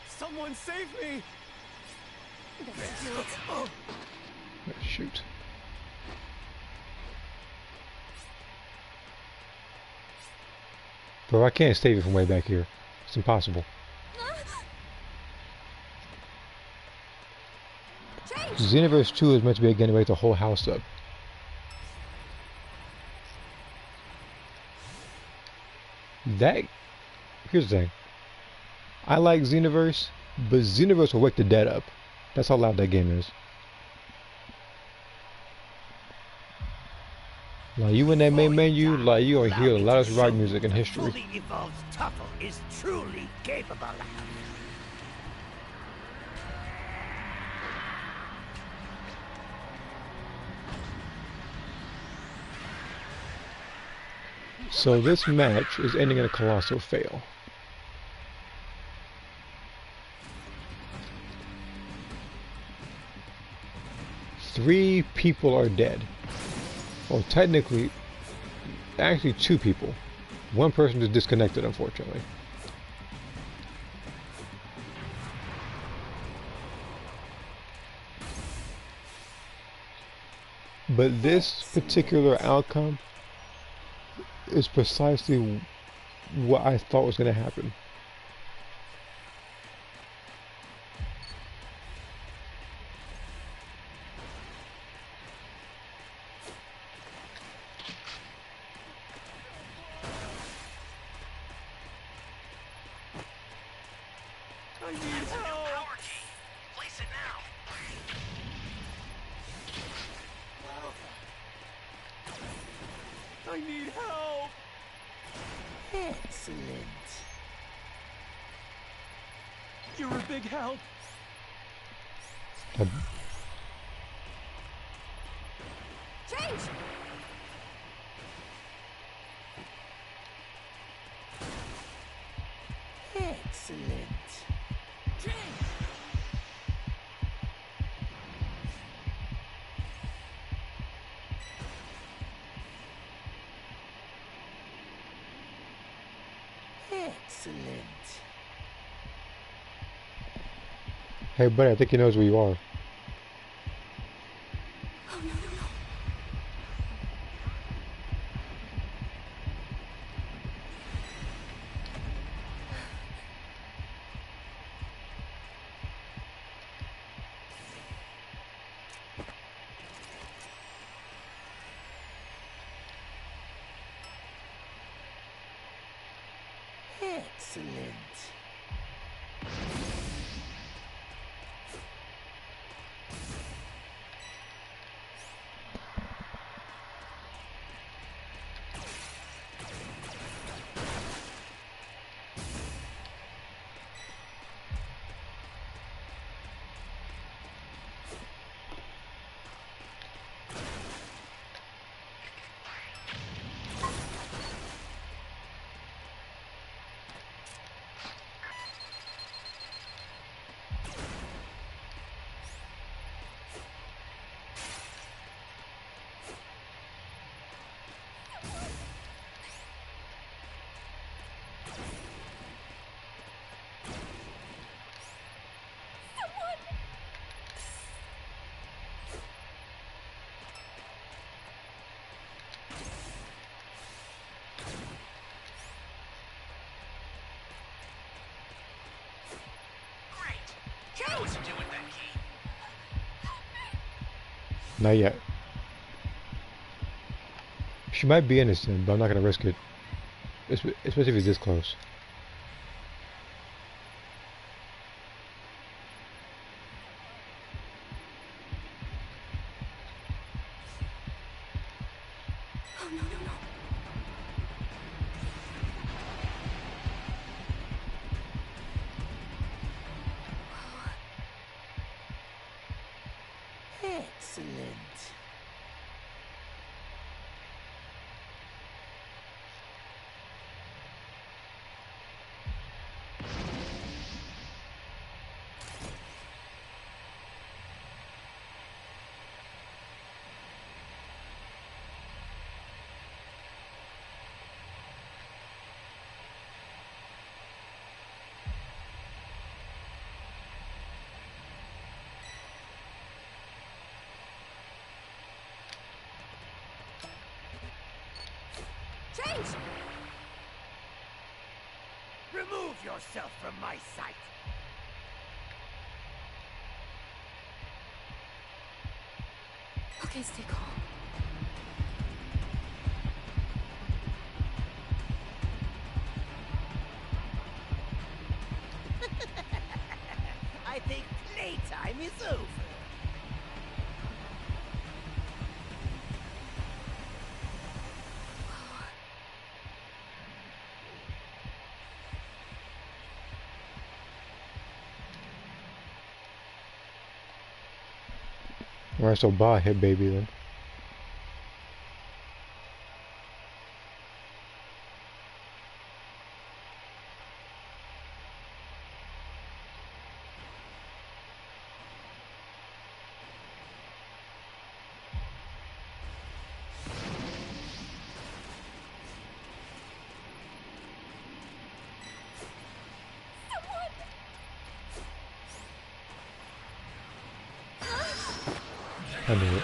Someone save me! Shoot. Bro, I can't save you from way back here. It's impossible. Xenoverse 2 is meant to be again to wake the whole house up. Here's the thing. I like Xenoverse, but Xenoverse will wake the dead up. That's how loud that game is. Like you in that main menu, like you gonna hear the loudest rock music in history. Fully evolved Tuffle is truly capable of. So this match is ending in a colossal fail. Three people are dead. Well, technically, actually 2 people. One person is disconnected, unfortunately. But this particular outcome is precisely what I thought was going to happen. I need That's a new help. power key. Place it now. I need help. Excellent. You're a big help. Change! Excellent. Excellent. Hey, buddy, I think he knows where you are. Oh, no, no, no. Excellent. Great. You know what to do with that key. Not yet. She might be innocent, but I'm not gonna risk it. Especially if he's this close. Oh, no, no, no. Excellent. Change! Remove yourself from my sight. Okay, stay calm. I think playtime is over. Alright, so bye, hit baby then. I knew it.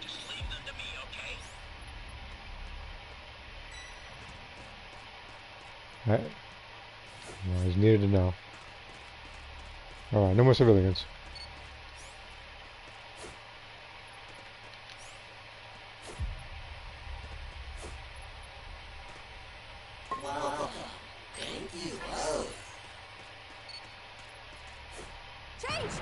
Just leave them to me, okay? Alright. Well, it's needed to know. Alright, no more civilians. Change!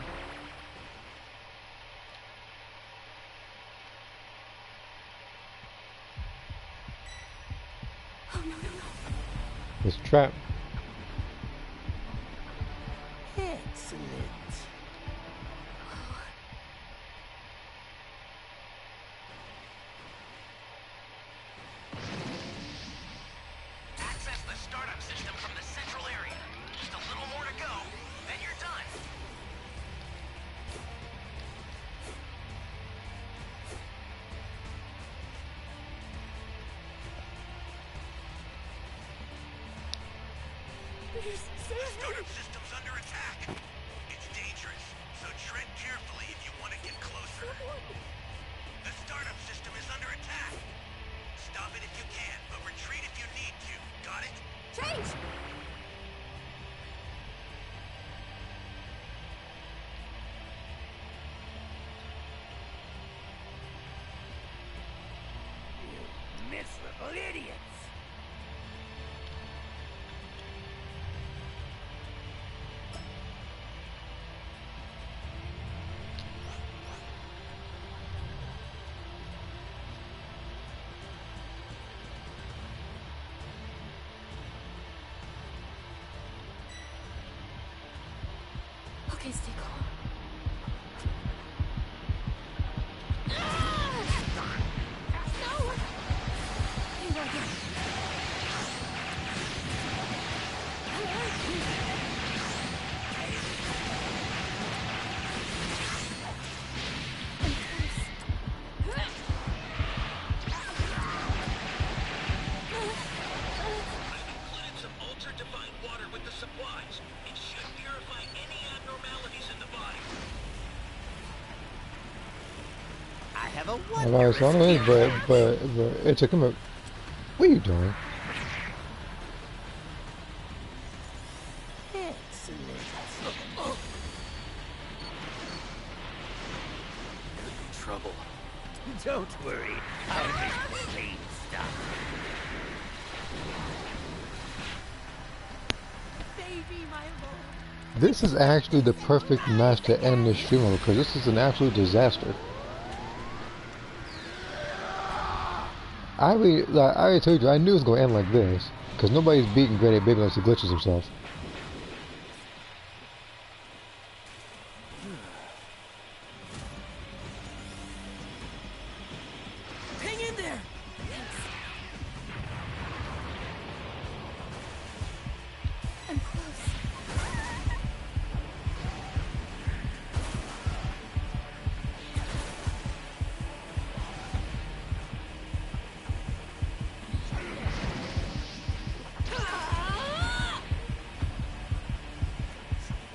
Oh, no, no, no. It's a trap. Excellent. Access the startup system from the central area. Just a little more to go, then you're done. Startup system's under attack. It's dangerous, so tread carefully if you want to get closer. The startup system is under attack. Stop it if you can, but retreat if you need to. Got it? Change! Miserable idiots. Okay, stay calm. No! Hey, Roger. Included some ultra-divine water with the supplies. It should purify any abnormalities in the body. I have a I lost all of it, but it took him a... What are you doing? Excellent. Could be trouble. Don't worry. I'll make clean stuff. Baby, my lord. This is actually the perfect match to end this stream on because this is an absolute disaster. I already told you, I knew it was going to end like this. Because nobody's beating Granite Baby unless he glitches himself. Hang in there. I'm close.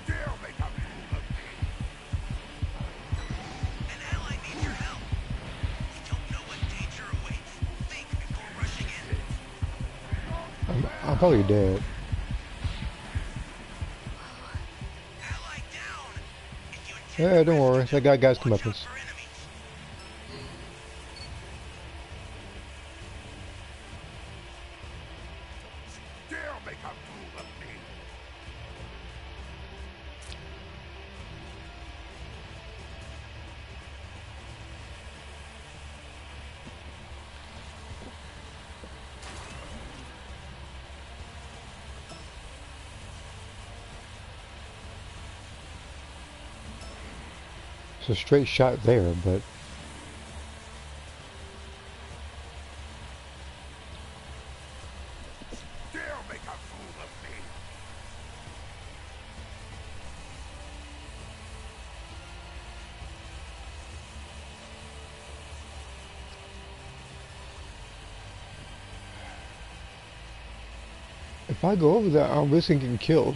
Dare make a fool of me. An ally needs your help. We don't know what danger awaits. Think before rushing in. I'm probably dead. Ally down. If you intend Yeah, to don't worry. rescue That guy guy's them, watch out comeuppance. for enemies. Dare make a fool of me. It's a straight shot there, but... Dare make a fool of me. If I go over there, I'm risking getting killed.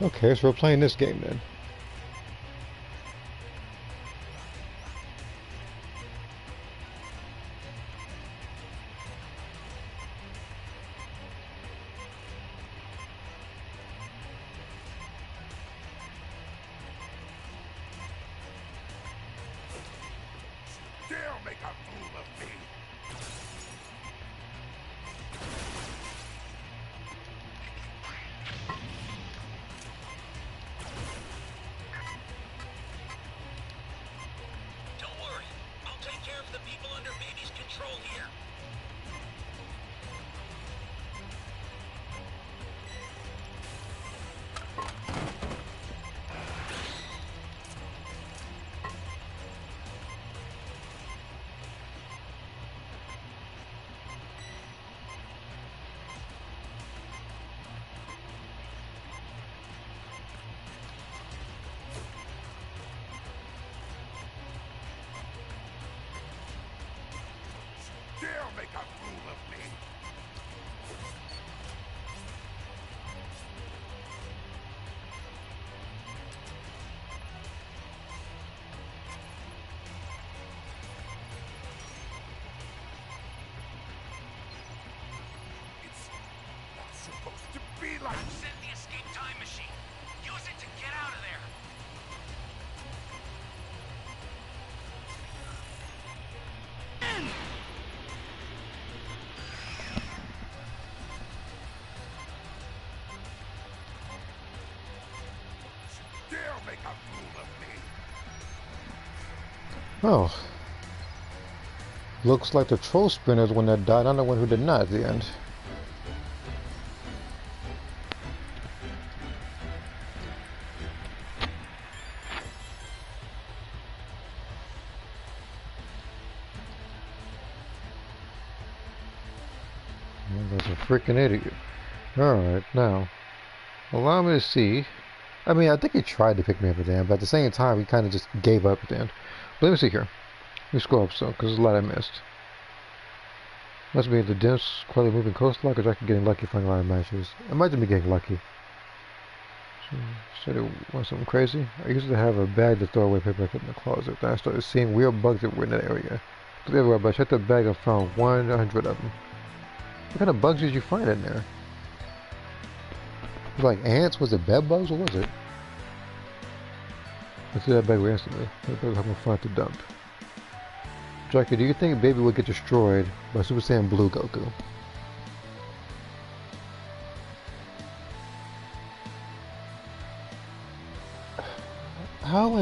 Okay, so we're playing this game then. Dare make a fool of me! Don't worry. I'll take care of the people under Baby's control here. Dare make a fool of me! It's not supposed to be like Send the escape time machine. Use it to get out of there. dare make a fool of me! Oh. Looks like the troll sprinter is the one that died. I'm the one who did not at the end. That's a freaking idiot. Alright, now, allow me to see. I mean, I think he tried to pick me up at the end, but at the same time, he kind of just gave up at the end. But let me see here. Let me scroll up some, because there's a lot I missed. Must be the dense, quietly moving coastline, because I keep getting lucky finding a lot of matches. I might just be getting lucky. So, said it was something crazy. I used to have a bag to throw away paper I kept in the closet. Then I started seeing weird bugs that were in that area. Looked everywhere, but I checked the bag and found 100 of them. What kind of bugs did you find in there? Was it like ants? Was it bed bugs? What was it? I threw that bag away instantly. That bag was having fun at the dump. Jackie, do you think Baby would get destroyed by Super Saiyan Blue Goku? How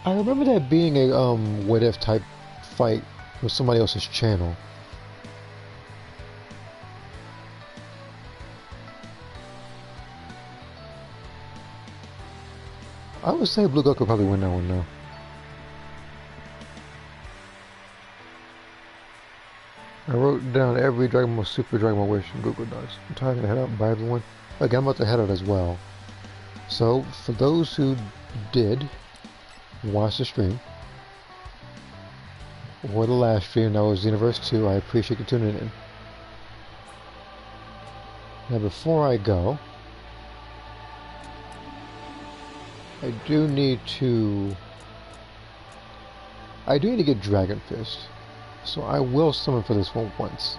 I remember that being a what if type fight with somebody else's channel. I would say Blue Goku probably win that one though. I wrote down every Dragon Ball Super, Dragon Ball Wish, and Google Docs. I'm tired of the head out by everyone. Again, I'm about to head out as well. So, for those who did watch the stream, or the last stream, that was Universe 2, I appreciate you tuning in. Now, before I go, I do need to get Dragon Fist. So I will summon for this one once.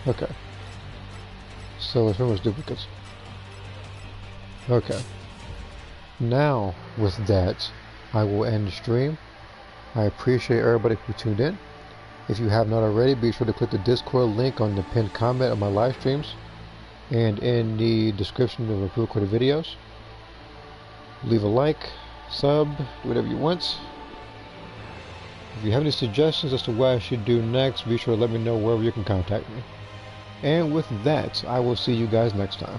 Okay. So there's pretty much duplicates. Okay. Now, with that, I will end the stream. I appreciate everybody who tuned in. If you have not already, be sure to click the Discord link on the pinned comment of my live streams and in the description of the pre-recorded videos. Leave a like, sub, do whatever you want. If you have any suggestions as to what I should do next, be sure to let me know wherever you can contact me. And with that, I will see you guys next time.